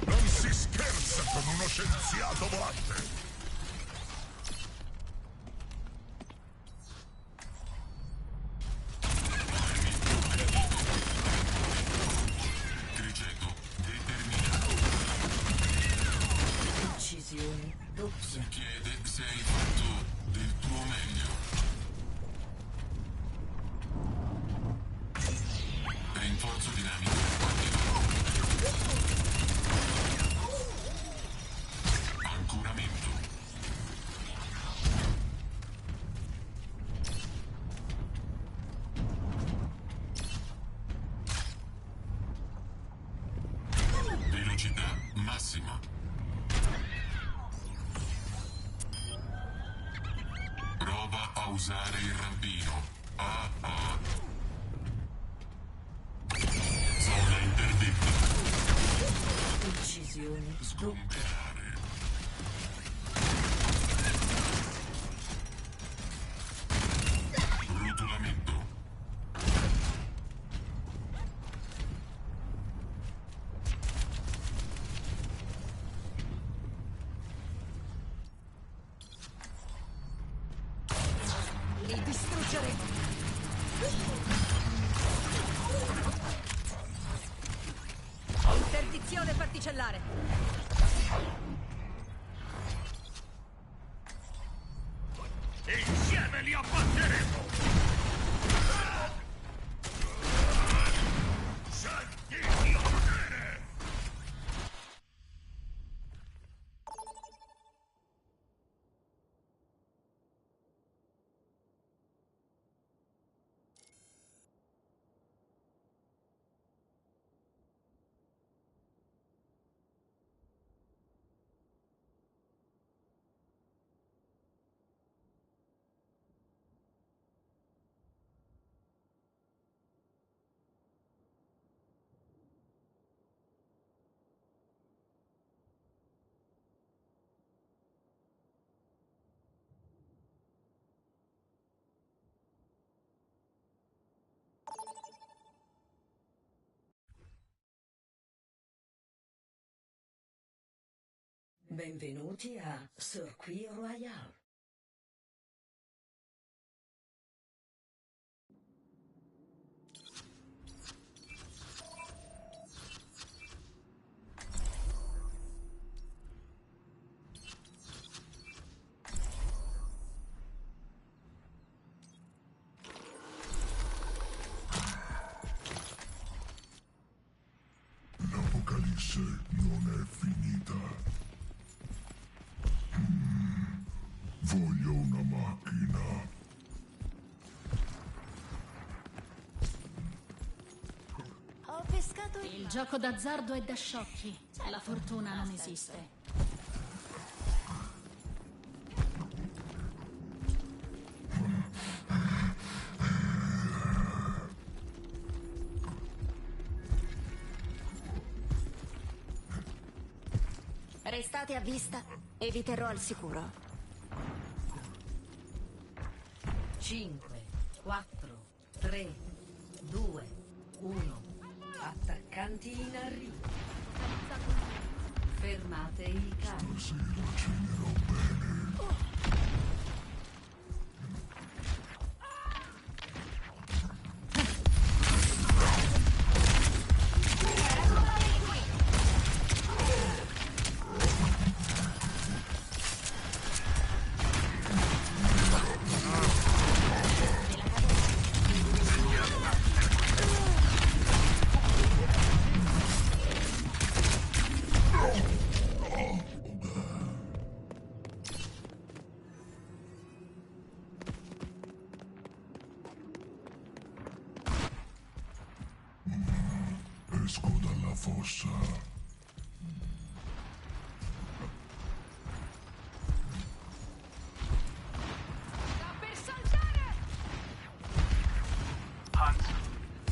Non si scherza con uno scienziato volante! Uccisione doppia. Si chiede se hai fatto del tuo meglio. Rinforzo dinamico attivato. Ancoramento. Velocità massima. Prova a usare il rampino. Zona interdetta. Uccisione Sgomberare. Rotolamento. Li distruggeremo. Interdizione particellare. Insieme li abbatteremo! Senti il mio potere! Benvenuti a Circuit Royale. L'Apocalisse non è finita. Voglio una macchina. Ho pescato Il gioco d'azzardo è da sciocchi. La fortuna non esiste. Restate a vista e vi terrò al sicuro. 5, 4, 3, 2, 1. Attaccanti in arrivo. Fermate il carico. Stasera cenerò bene. Esco dalla fossa.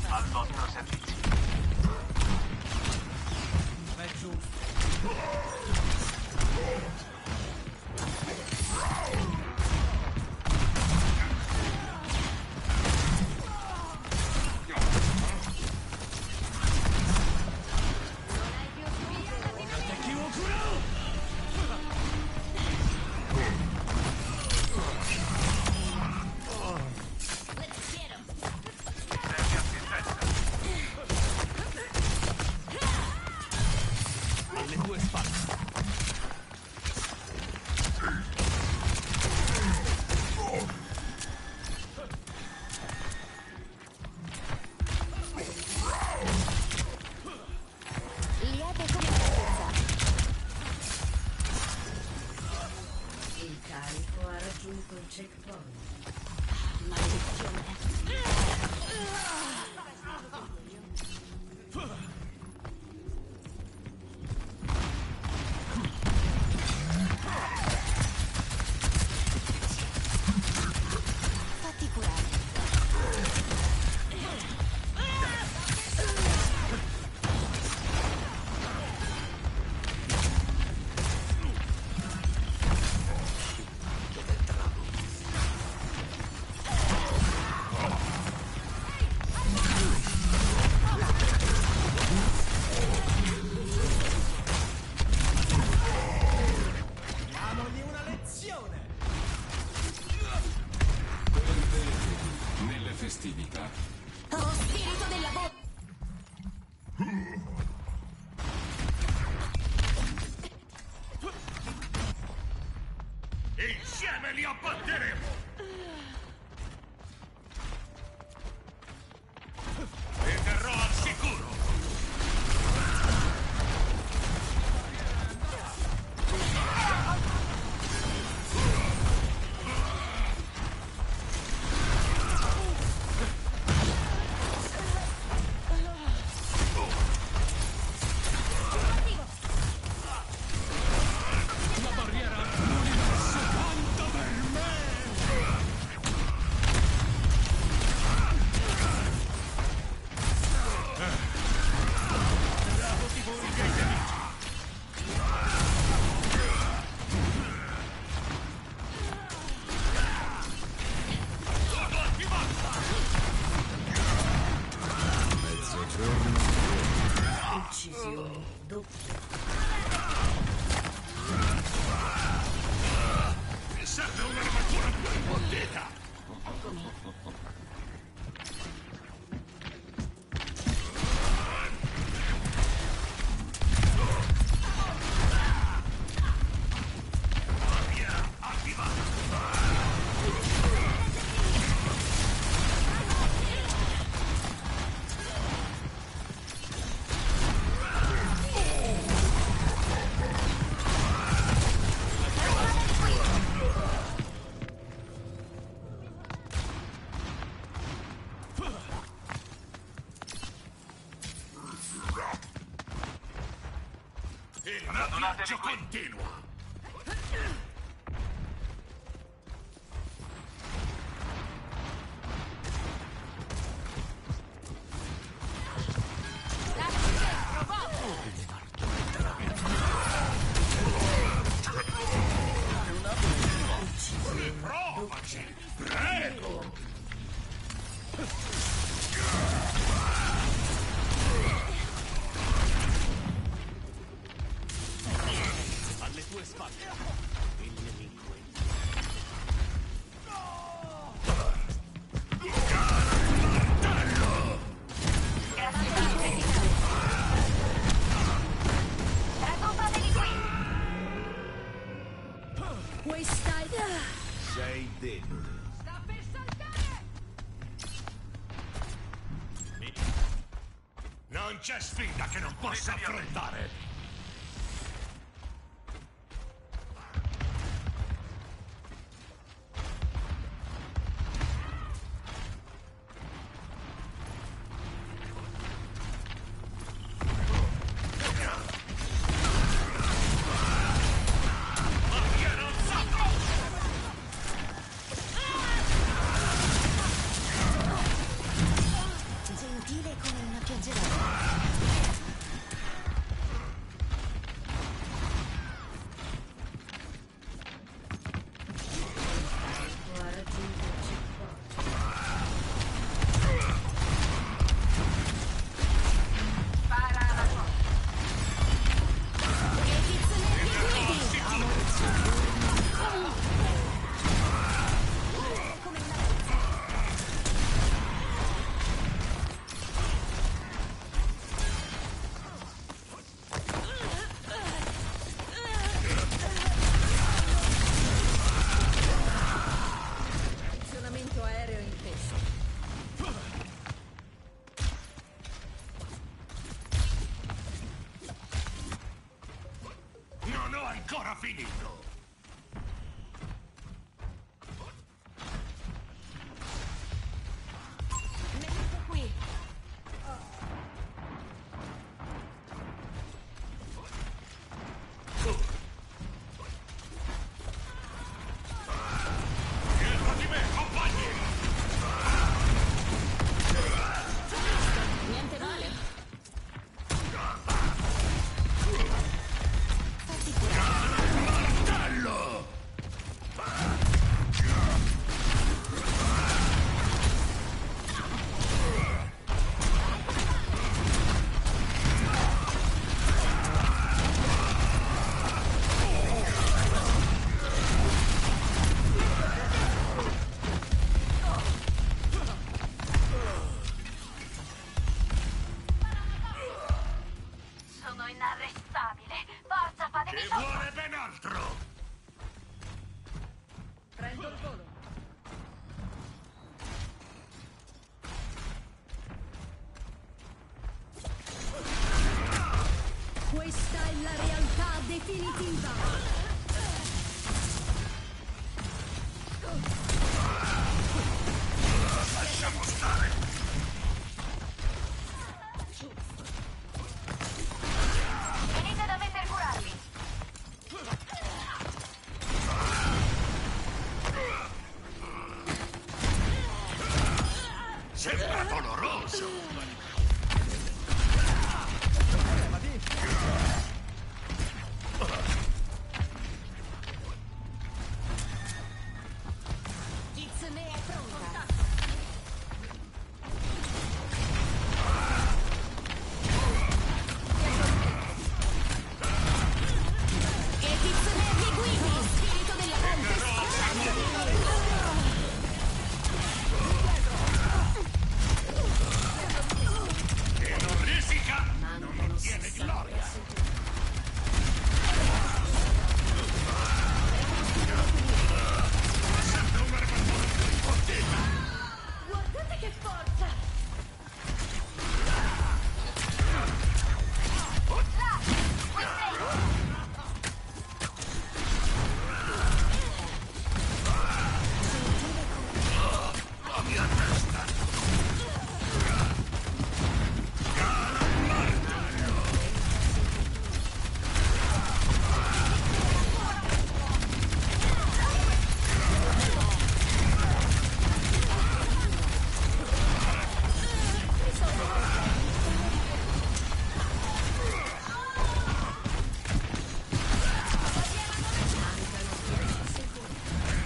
Al vostro servizio. È giusto. Oh, spirito del lavoro! Insieme li abbatteremo! Vi terrò al sicuro! Uccisioni doppie. Mi serve un'armatura più imbottita! Il viaggio continua! Provaci! Prego! Alle tue spalle, il nemico è Questa è... sei debole. Sta per saltare! Non c'è sfida che non possa affrontare! ancora finito! Nemico qui! Dietro di me, compagni! Niente male. Martello! Sono inarrestabile! Forza, fatemi Ci sotto! vuole ben altro! Prendo il volo. Questa è la realtà definitiva. Lasciamo stare! Venite da me per curarvi! Sembra doloroso! Kitsune è pronta. Che Kitsune mi guidi! Lo spirito della Chi non risica non ottiene gloria! Sempre un armatore più importante! Guardate che forza! Là! Qui sei! La mia testa!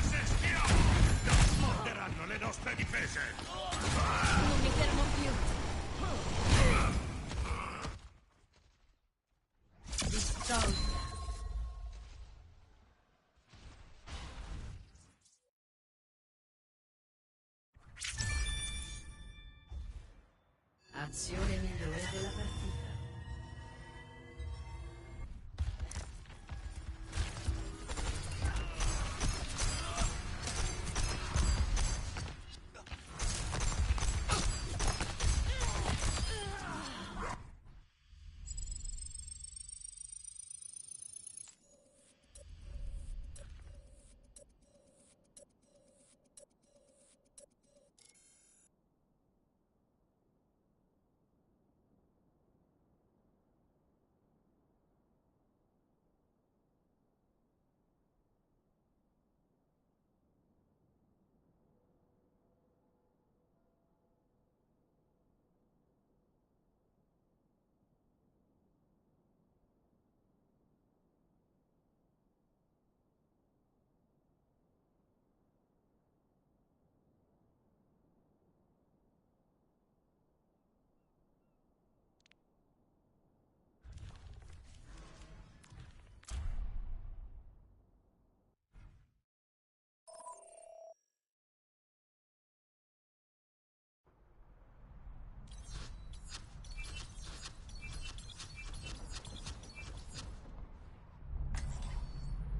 Se stiamo, non smonteranno le nostre difese! Non mi fermo più. Vittoria. Azione migliore della partita.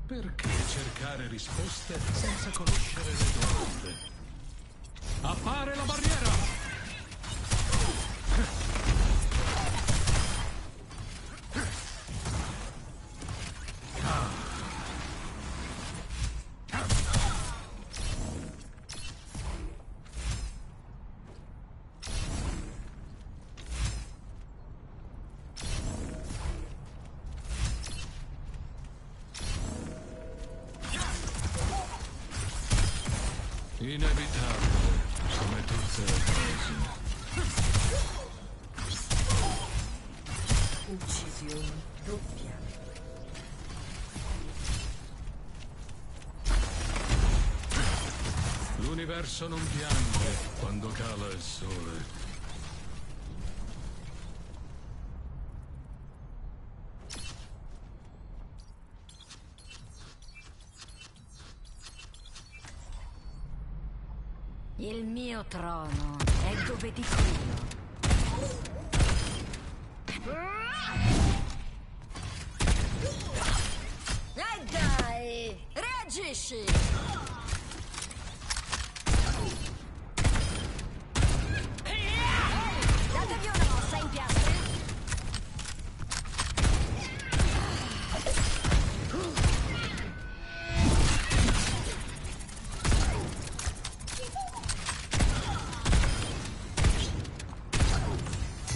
Perché cercare risposte senza conoscere le domande? Appare la barriera! Inevitabile, come tutte le cose. Uccisione doppia. L'universo non piange quando cala il sole. Il mio trono è dove dico io. E dai, reagisci! Datevi una mossa in piastre.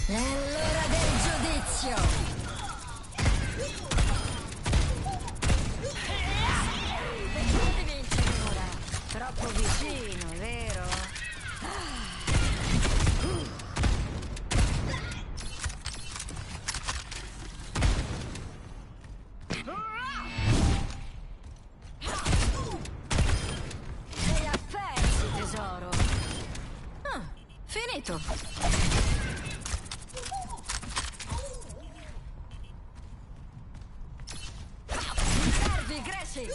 È l'ora del giudizio! Perché devi vincere ora? Troppo vicino, vero? Sei a pezzi, tesoro! Ah, finito! Grazie.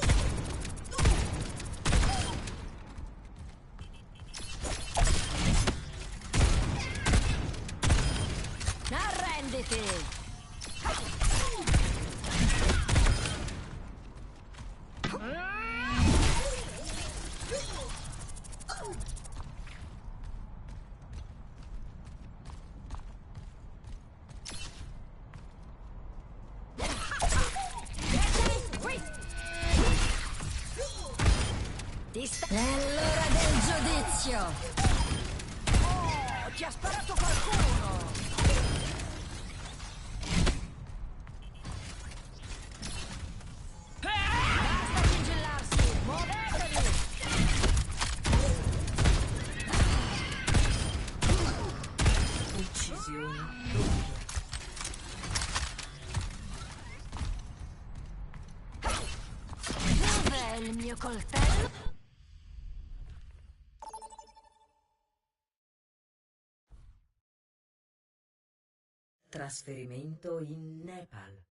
Arrenditi. È l'ora del giudizio! Oh, ti ha sparato qualcuno! Basta sigillarsi! Muovetevi! Uccisione. Dov'è il mio coltello? Trasferimento in Nepal.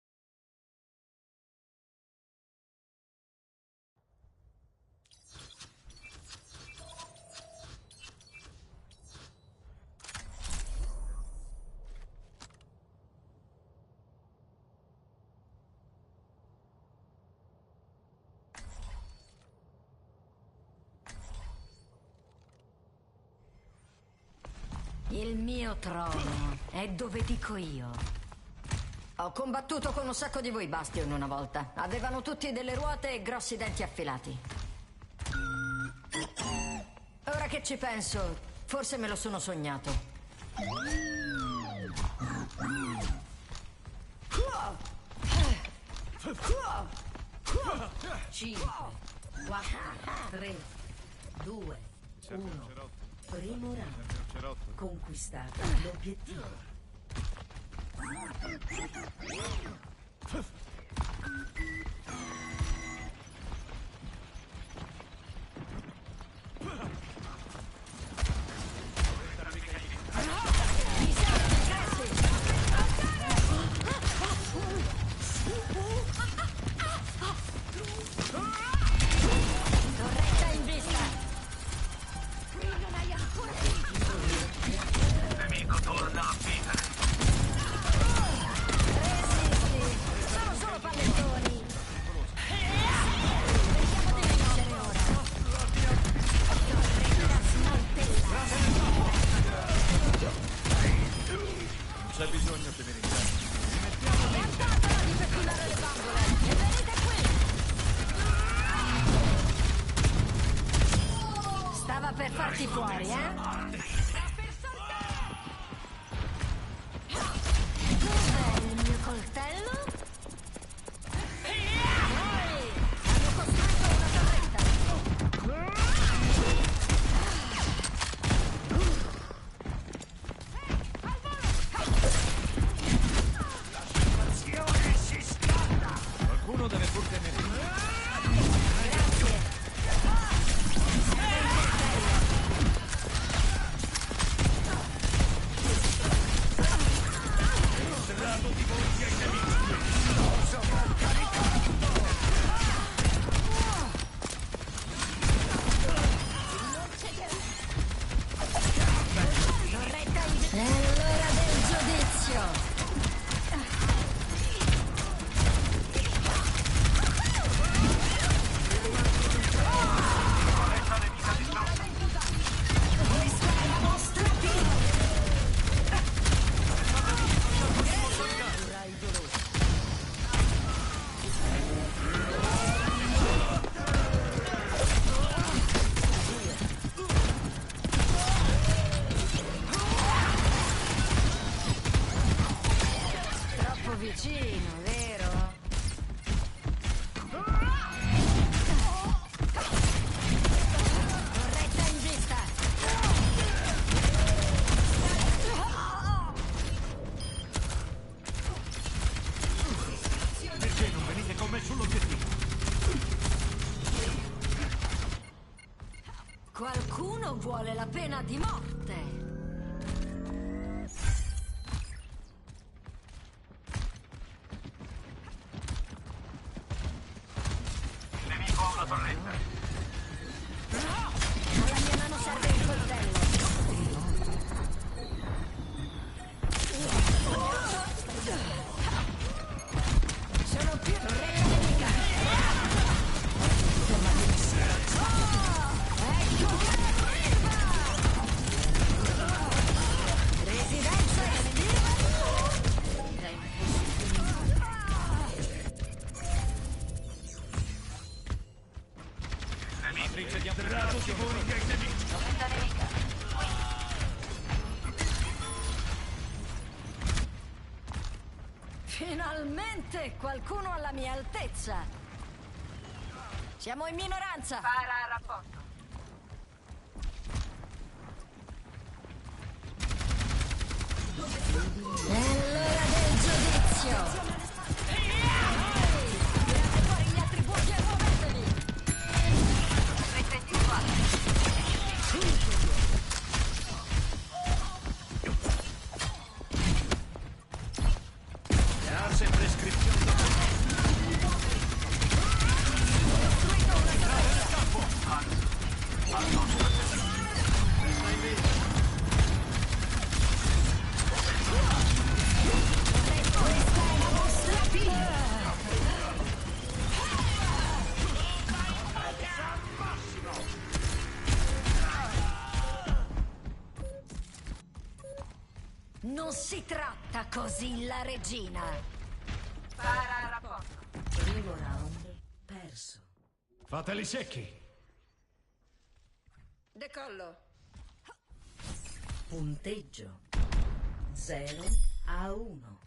Il mio trono è dove dico io. Ho combattuto con un sacco di voi Bastion una volta. Avevano tutti delle ruote e grossi denti affilati. Ora che ci penso, forse me lo sono sognato. 5, 4, 3, 2, 1. Primo round. Conquistato l'obiettivo. Torretta in vista! Nemico torna a vita. Resisti! Sono solo pallettoni! Vediamo di vincere ora! Torretta smantellata! Non c'è bisogno che mi ringrazi. Piantatela di pettinare le bambole! E venite qui! Stava per farti fuori, eh? Dov'è il mio coltello? Noi hanno costruito una torretta. vicino, vero? Corretta in vista! Perché non venite con me sull'obiettivo? Qualcuno vuole la pena di morte! Alla mia mano serve il coltello. Sono più nemica. Residenza estiva. Matrice di drago ti purifica i nemici. Finalmente qualcuno alla mia altezza. Siamo in minoranza. Para rapporto. È l'ora del giudizio. Tirate fuori gli attributi e muovetevi. Grazie, prescrizione da Non si tratta così la regina. Para rapporto. Primo round perso. Fateli secchi. Decollo. Punteggio 0-1.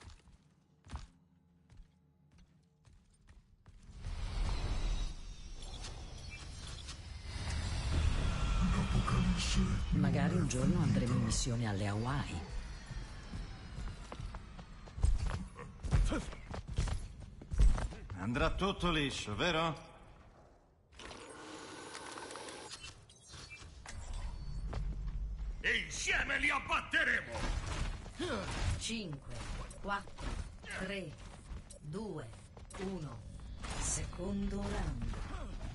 Magari un giorno andremo in missione alle Hawaii. Andrà tutto liscio, vero? E insieme li abbatteremo! 5, 4, 3, 2, 1. Secondo round.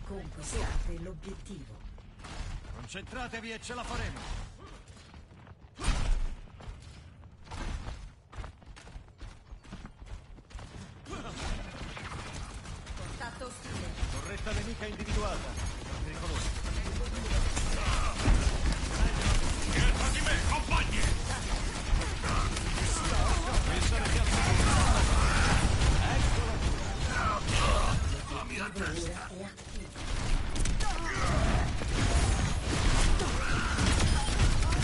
Conquistate l'obiettivo. Concentratevi e ce la faremo. Contatto ostile. Corretta nemica individuata. Pericoloso. Dietro di me, compagni! La mia testa!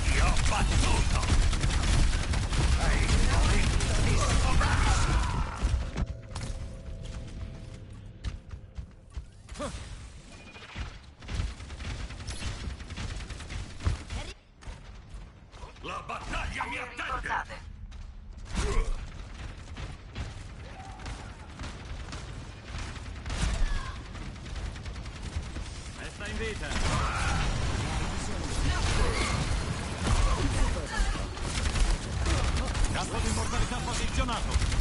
Ti ho battuto! La battaglia mi attende! Resta in vita. Campo di immortalità posizionato.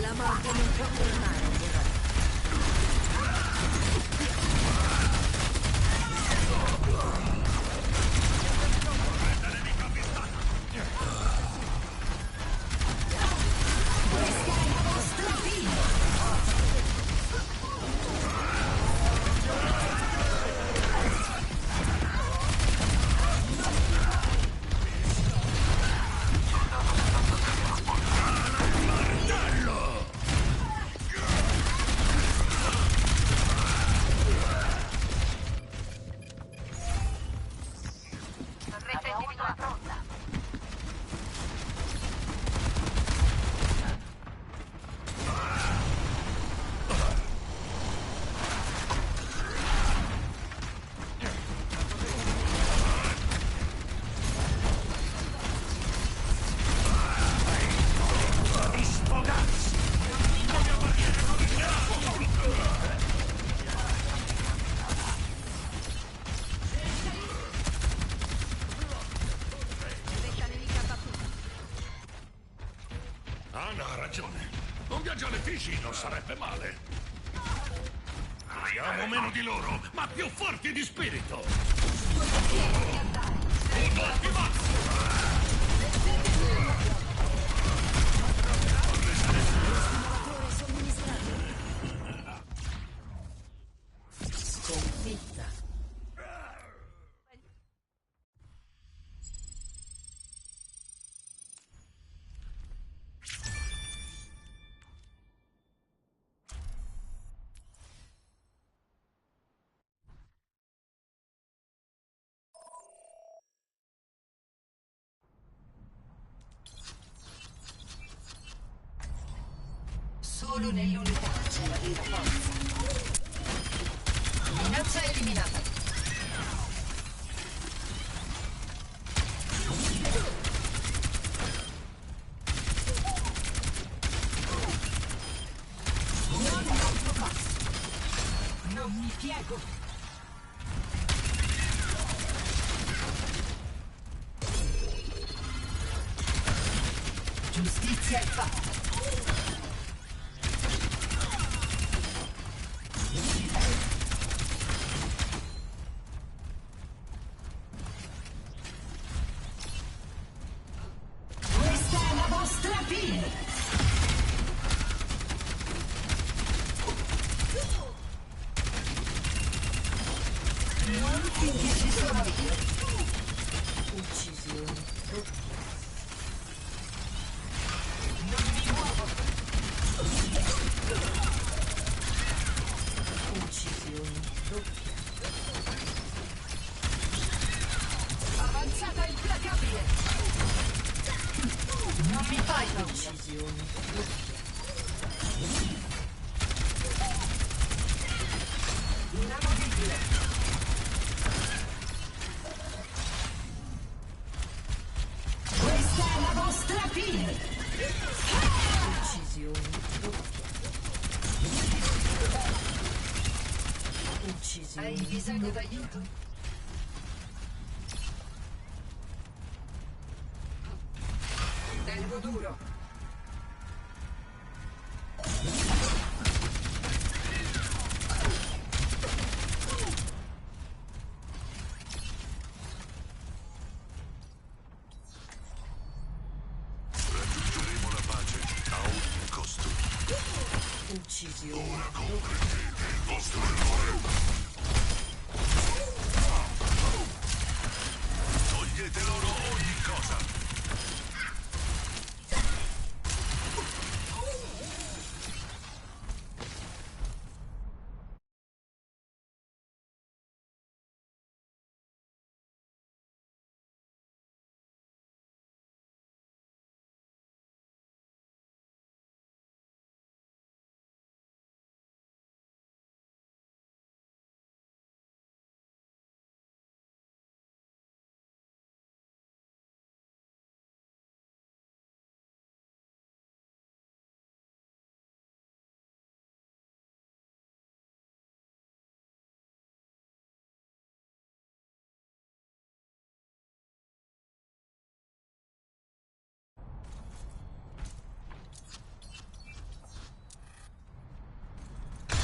La morte non può fermare. ragione. Un viaggio alle Fisci non sarebbe male. Abbiamo meno di loro, ma più forti di spirito. Tutto attivato! Sconfitta. Solo nell'unità c'è la vera forza. Minaccia eliminata. Non troppo basso. Non mi piego. Giustizia è fatta. Questa è la vostra fine! Non finché ci sono io. Uccisione. Non mi muovo. Uccisione. Avanzata implacabile. Non mi fai paura. Uccisione. Inamovibile. Questa è la vostra fine. Uccisione. Uccisione. Hai bisogno d'aiuto? Tengo duro. Raggiungeremo la pace a ogni costo. Uccisione. Ora comprendete il vostro errore. Togliete loro ogni cosa.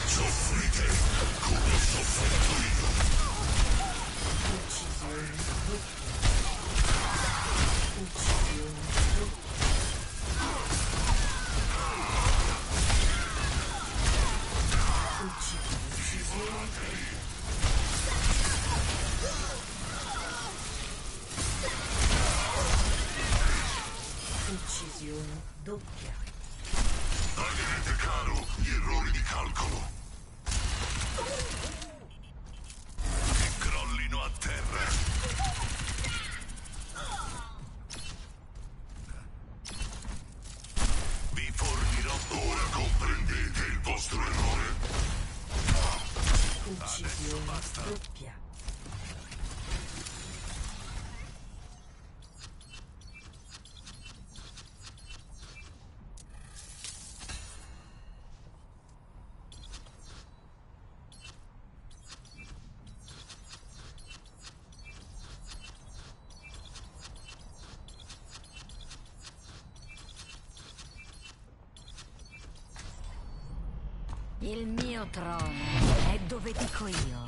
Soffrite come ho sofferto io. Uccisione. Uccisione. Uccisione doppia. Pagherete caro gli errori di calcolo. Che crollino a terra. Vi fornirò. Ora comprendete il vostro errore. Uccisione basta. doppia. Il mio trono è dove dico io.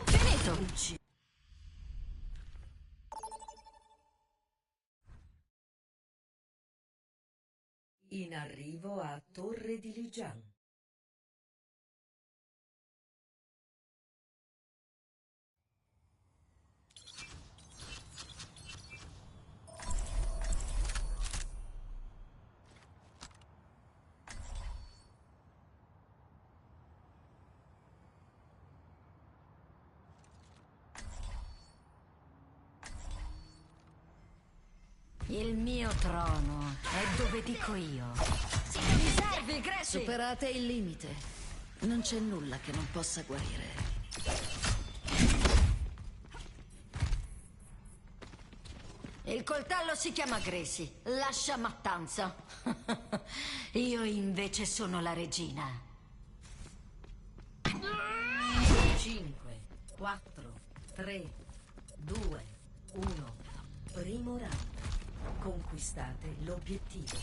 Finito! In arrivo a Torre di Lijiang. Il mio trono è dove dico io. Mi servi, Gracie! Superate il limite. Non c'è nulla che non possa guarire. Il coltello si chiama Gracie. Lascia mattanza. Io invece sono la regina. 5, 4, 3, 2, 1. Primo round. Conquistate l'obiettivo.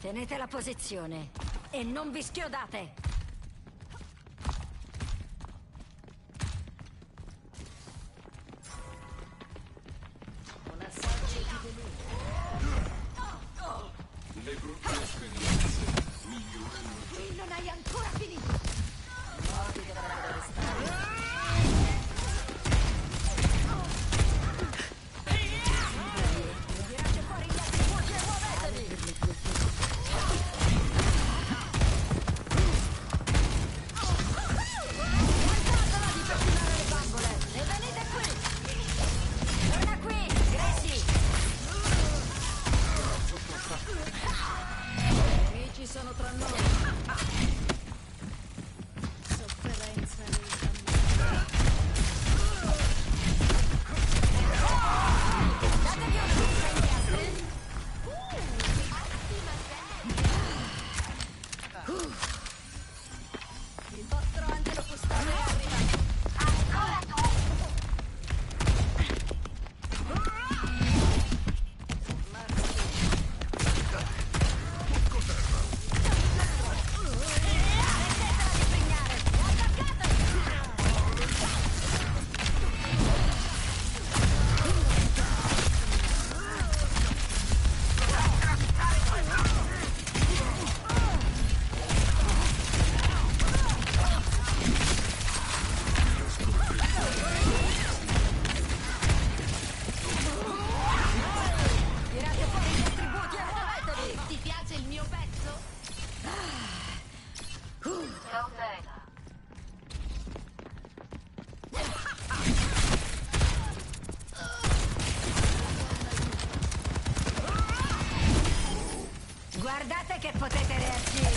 Tenete la posizione e non vi schiodate. Un assaggio di veleno. Le brutte esperienze migliorano. E non hai ancora finito. Modi dovrebbero restare. Sono tra noi. Sofferenza lenta. Datevi un pizza indietro. Il vostro angelo custode è arrivato. Ancora tu! Guardate che potete reagire.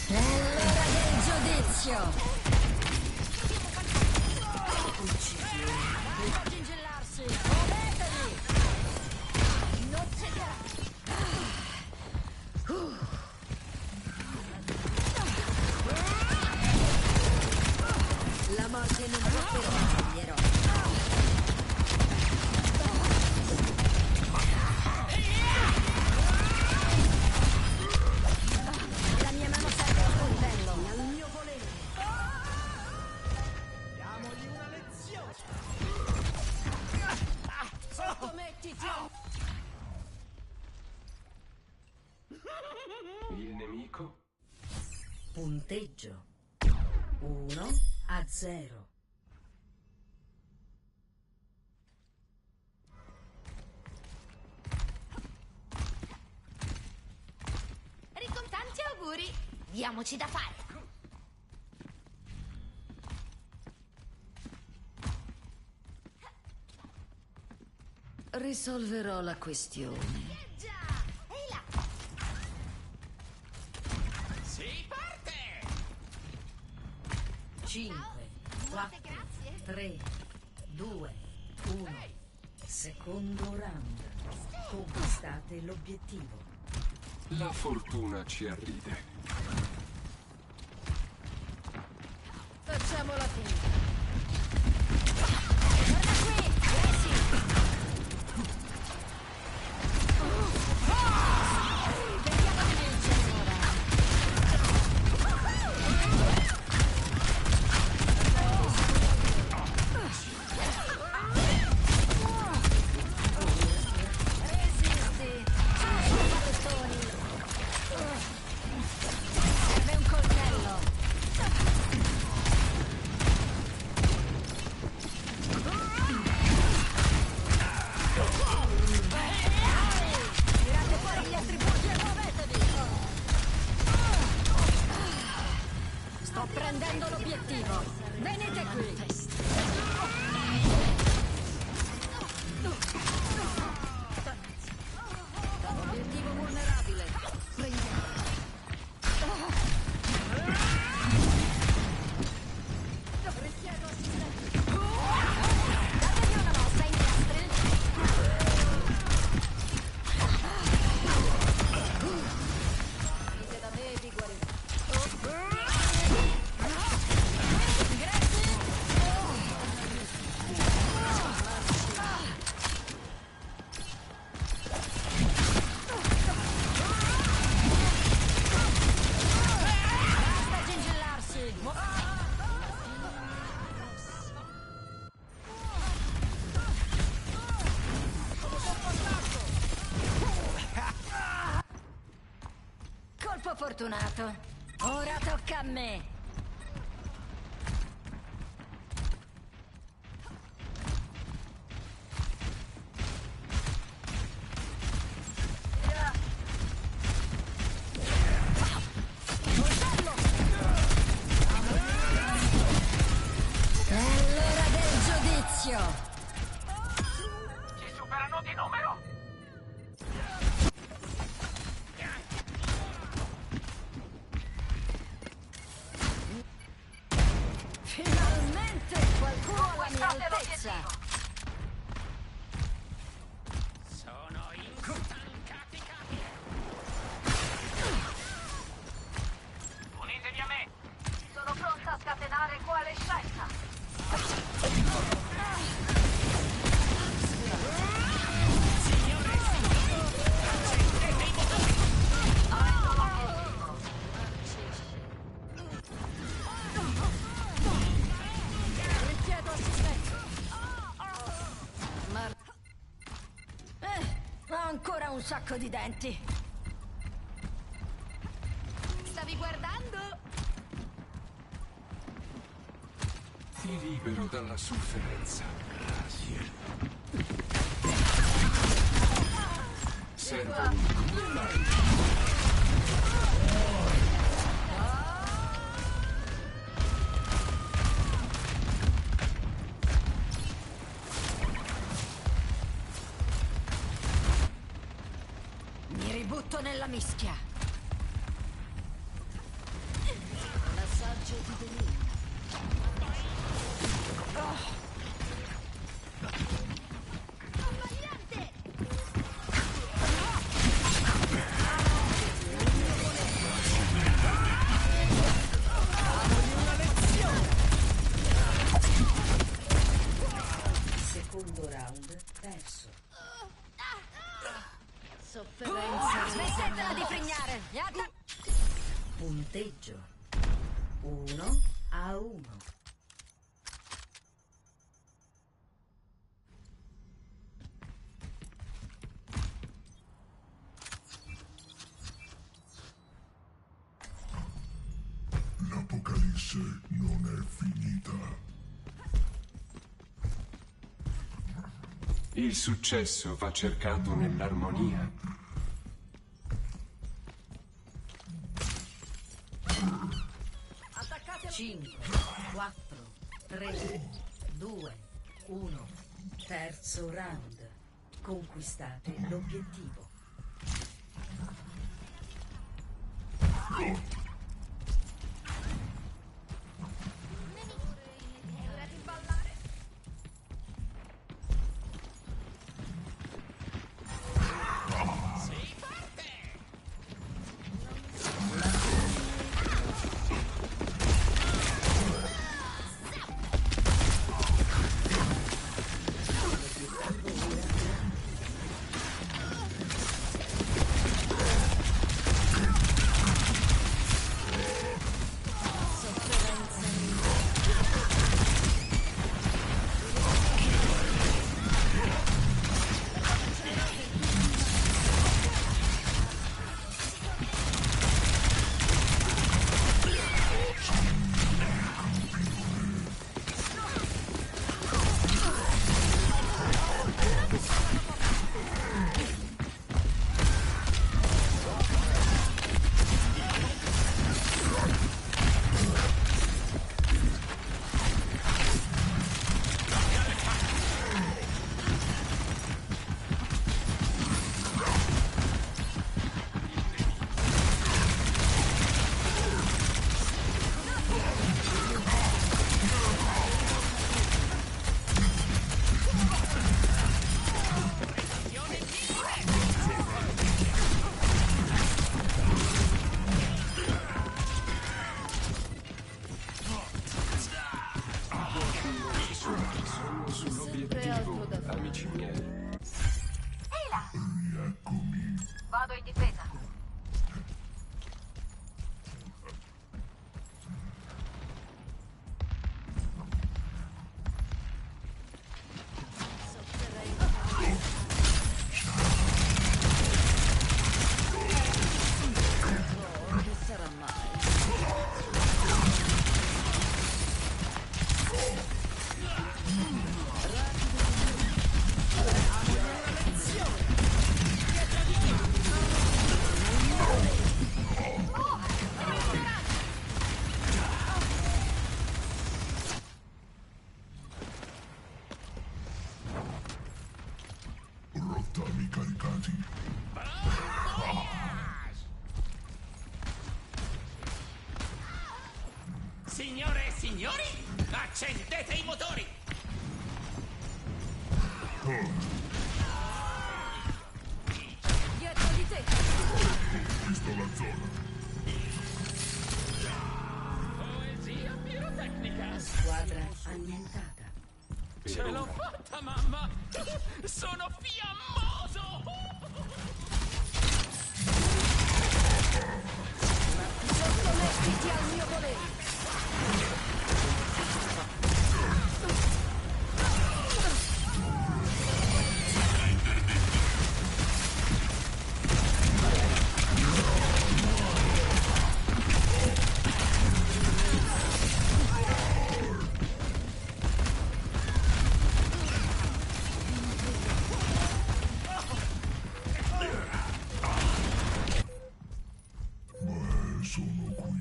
È l'ora del giudizio. Non gingellarsi. Muovetevi. Non cederà. La morte non può fermare gli eroi. La mia mano serve al coltello. Al mio volere. Diamogli una lezione. Sottomettiti. Il nemico Punteggio 1-0. Ricontanti auguri. Diamoci da fare. Risolverò la questione. Già! Ehi là! Si parte! 5, 4, 3, 2, 1. Secondo round. Conquistate l'obiettivo. la fortuna ci arride. Facciamola finita. Guarda qui, Gracie! prendendo l'obiettivo. Venite qui. Obiettivo vulnerabile. Richiedo assistenza. Datevi una mossa, indiastri. Dite da me e vi guarirò. Basta gingillarsi. Colpo fortunato. Ora tocca a me. È l'ora del giudizio. Ci superano di numero. Finalmente qualcuno alla mia altezza. Sono instancati. Unitevi a me. Sono pronta a scatenare quale scelta. Richiedo assistenza. Ho ancora un sacco di denti. Stavi guardando? Ti libero dalla sofferenza. Grazie. Serve un Mi ributto nella mischia. L'assaggio di dominio. Secondo round perso. Sofferenza. Smettetela di frignare. Punteggio 1-1. L'Apocalisse non è finita. Il successo va cercato nell'armonia. Attaccate. 5, 4, 3, 2, 1. Terzo round. Conquistate l'obiettivo. Signore e signori, accendete i motori! Dietro di te! Visto la zona. Poesia pirotecnica! Squadra annientata. Ce l'ho fatta, mamma! Sono fiammoso! Sottomettiti al mio volere! Sono qui.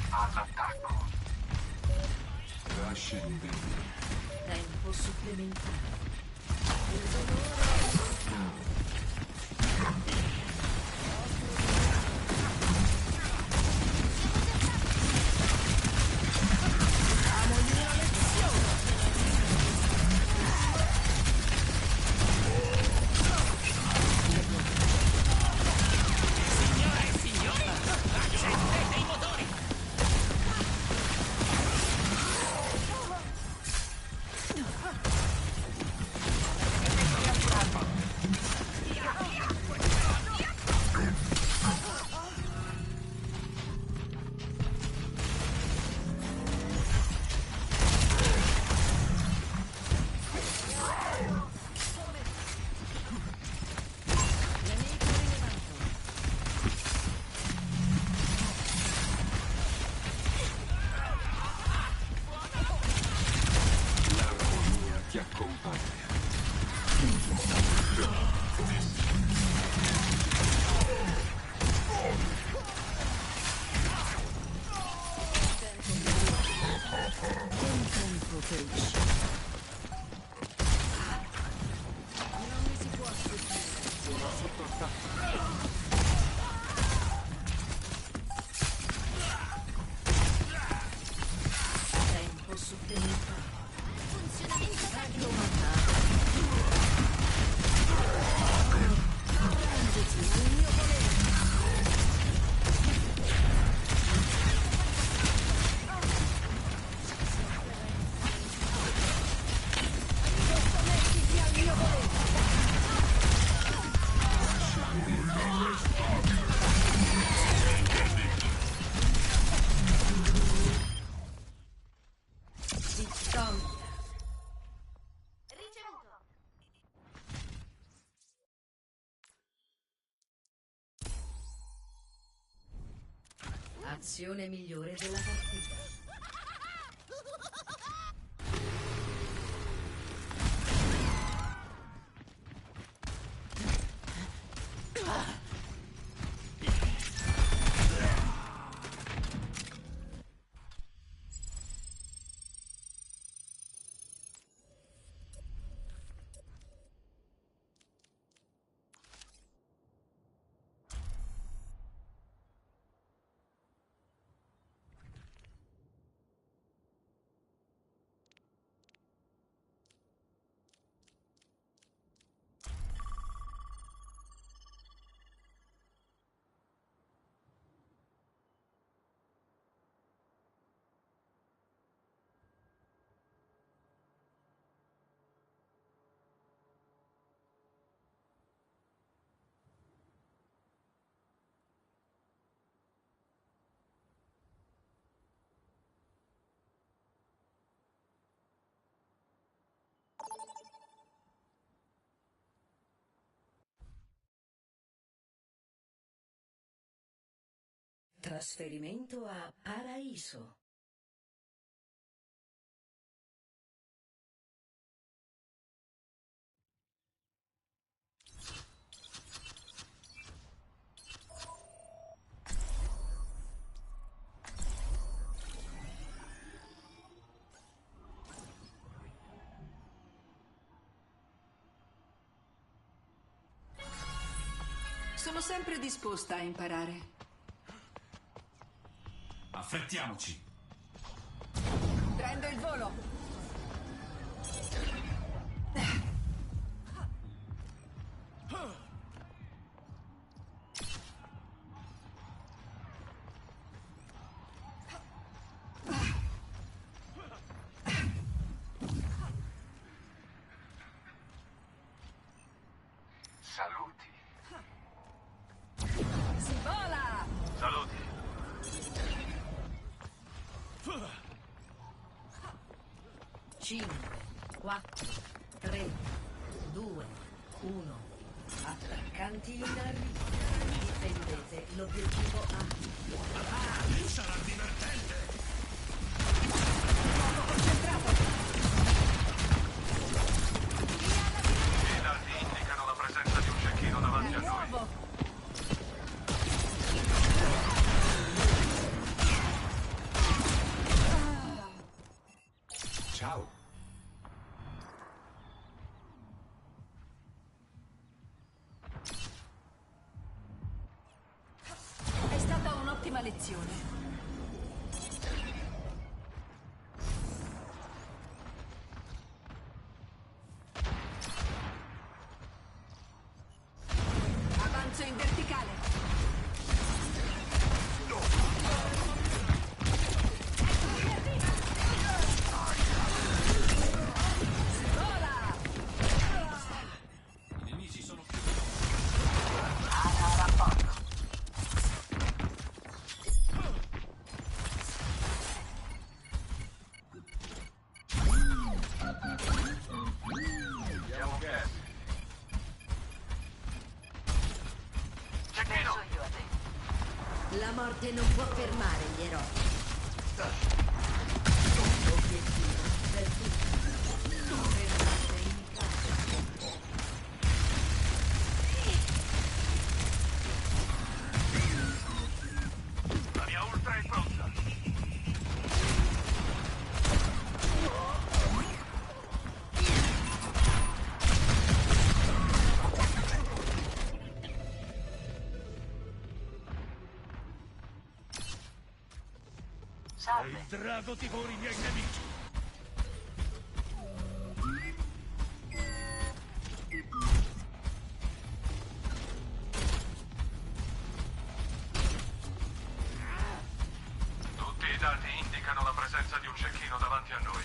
All'attacco. Ascendete. Tempo supplementare. Signore e signori, accendete i motori! L'armonia ti accompagna. Un tempo per uscire. Non mi si può sfuggire. Sono sotto attacco. Tempo supplementare. Funzionamento tecnico. Arrenditi al mio volere! Sottomettiti al mio volere! Vittoria. Ricevuto. Azione migliore della partita. Trasferimento a Paraiso. Sono sempre disposta a imparare. Affrettiamoci. Prendo il volo. Saluti. Si vola! Saluti. Cinque, 4, 3, 2, 1. Attaccanti in arrivo. Difendete l'obiettivo A. Sarà divertente! I dati indicano la presenza di un cecchino davanti a noi. Ciao. È stata un'ottima lezione. Avanzo in verticale. I nemici sono più. Abbiamo gas. Cecchino! La morte non può fermare gli eroi. Obiettivo per tutti. Fermate in casa. La mia ultra è pronta. E il drago divora i miei nemici. Tutti i dati indicano la presenza di un cecchino davanti a noi.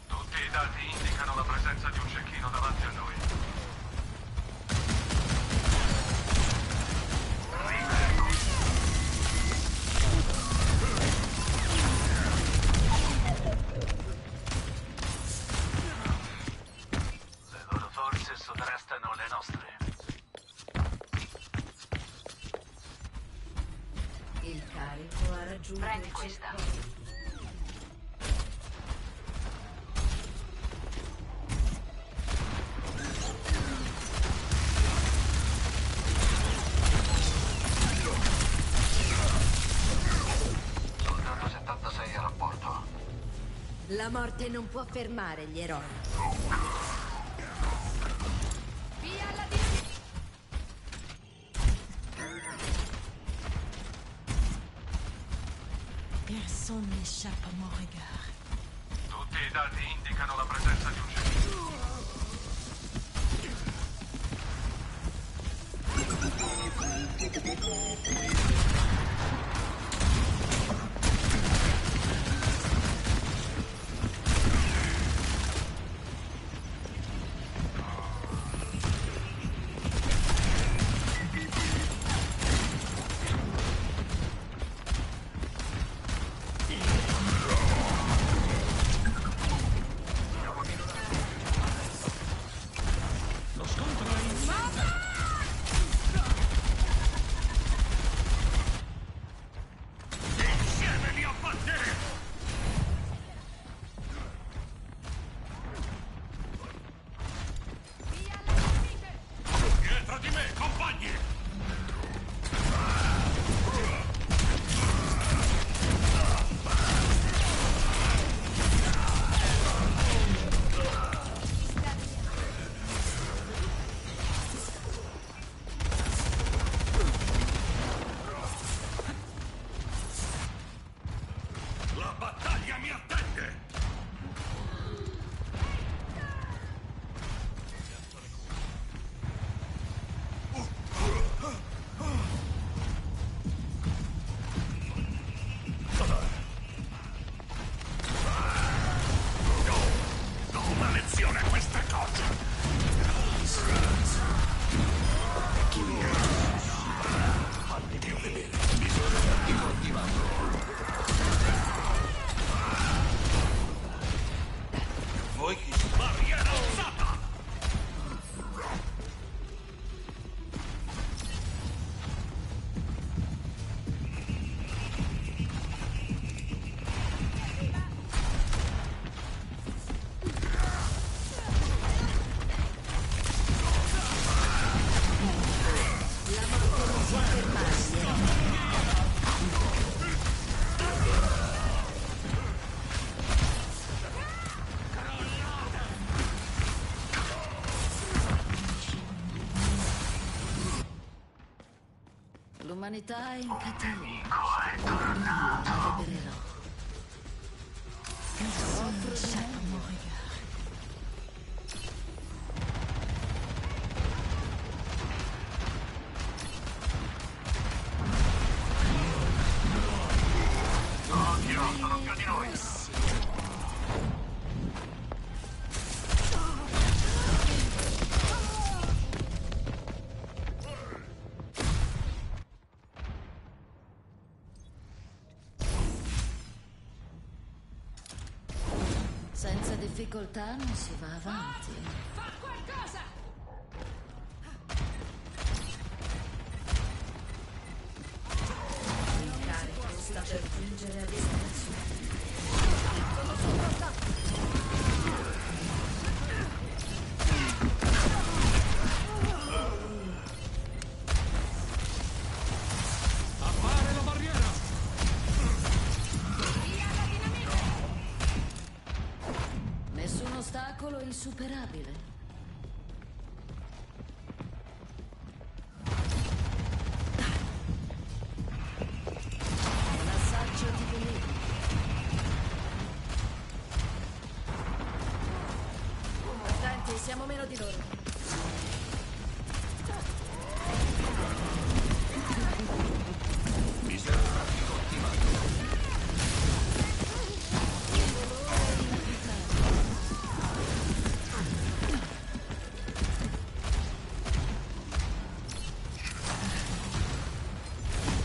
Tutti i dati indicano la presenza di un cecchino davanti a noi. Le loro forze sovrastano le nostre. Il carico ha raggiunto il checkpoint. Soldato 76 a rapporto. La morte non può fermare gli eroi. Via alla dinamite! Personne n'échappe à mon regard. Tutti i dati indicano la presenza di un cecchino. L'umanità è in catena. La libererò. Offro di me. Occhio, sono più di noi. Senza difficoltà non si va avanti. Fa qualcosa! Il carico sta per giungere a destinazione. Sono sotto attacco! Appare la barriera! Via la dinamite! Nessun ostacolo insuperabile. L'assaggio di veleno. Attenti, siamo meno di loro.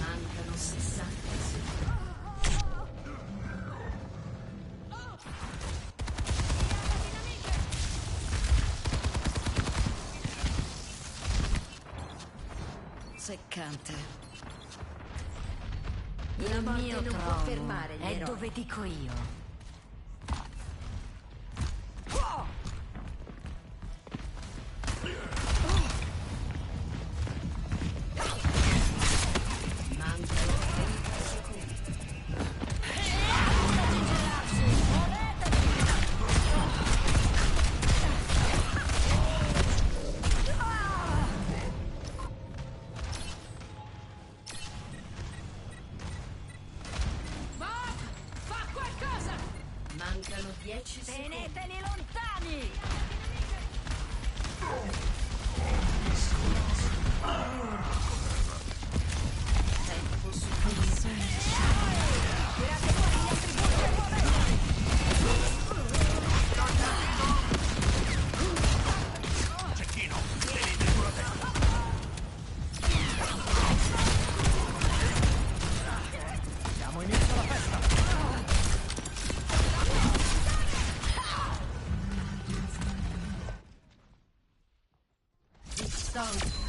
Mancano 60 secondi. Seccante. Il morte mio non può trono fermare gli è eroi. dove dico io. Mancano 30 secondi. Bob! Fa qualcosa! Mancano 10 secondi. Teneteli lontani! Tempo sufficiente. Tirate fuori gli attributi e muovetevi! Cecchino, devi dentro la testa. Diamo inizio alla festa. Vittoria.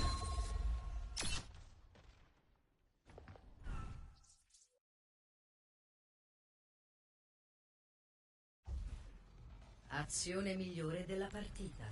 Azione migliore della partita.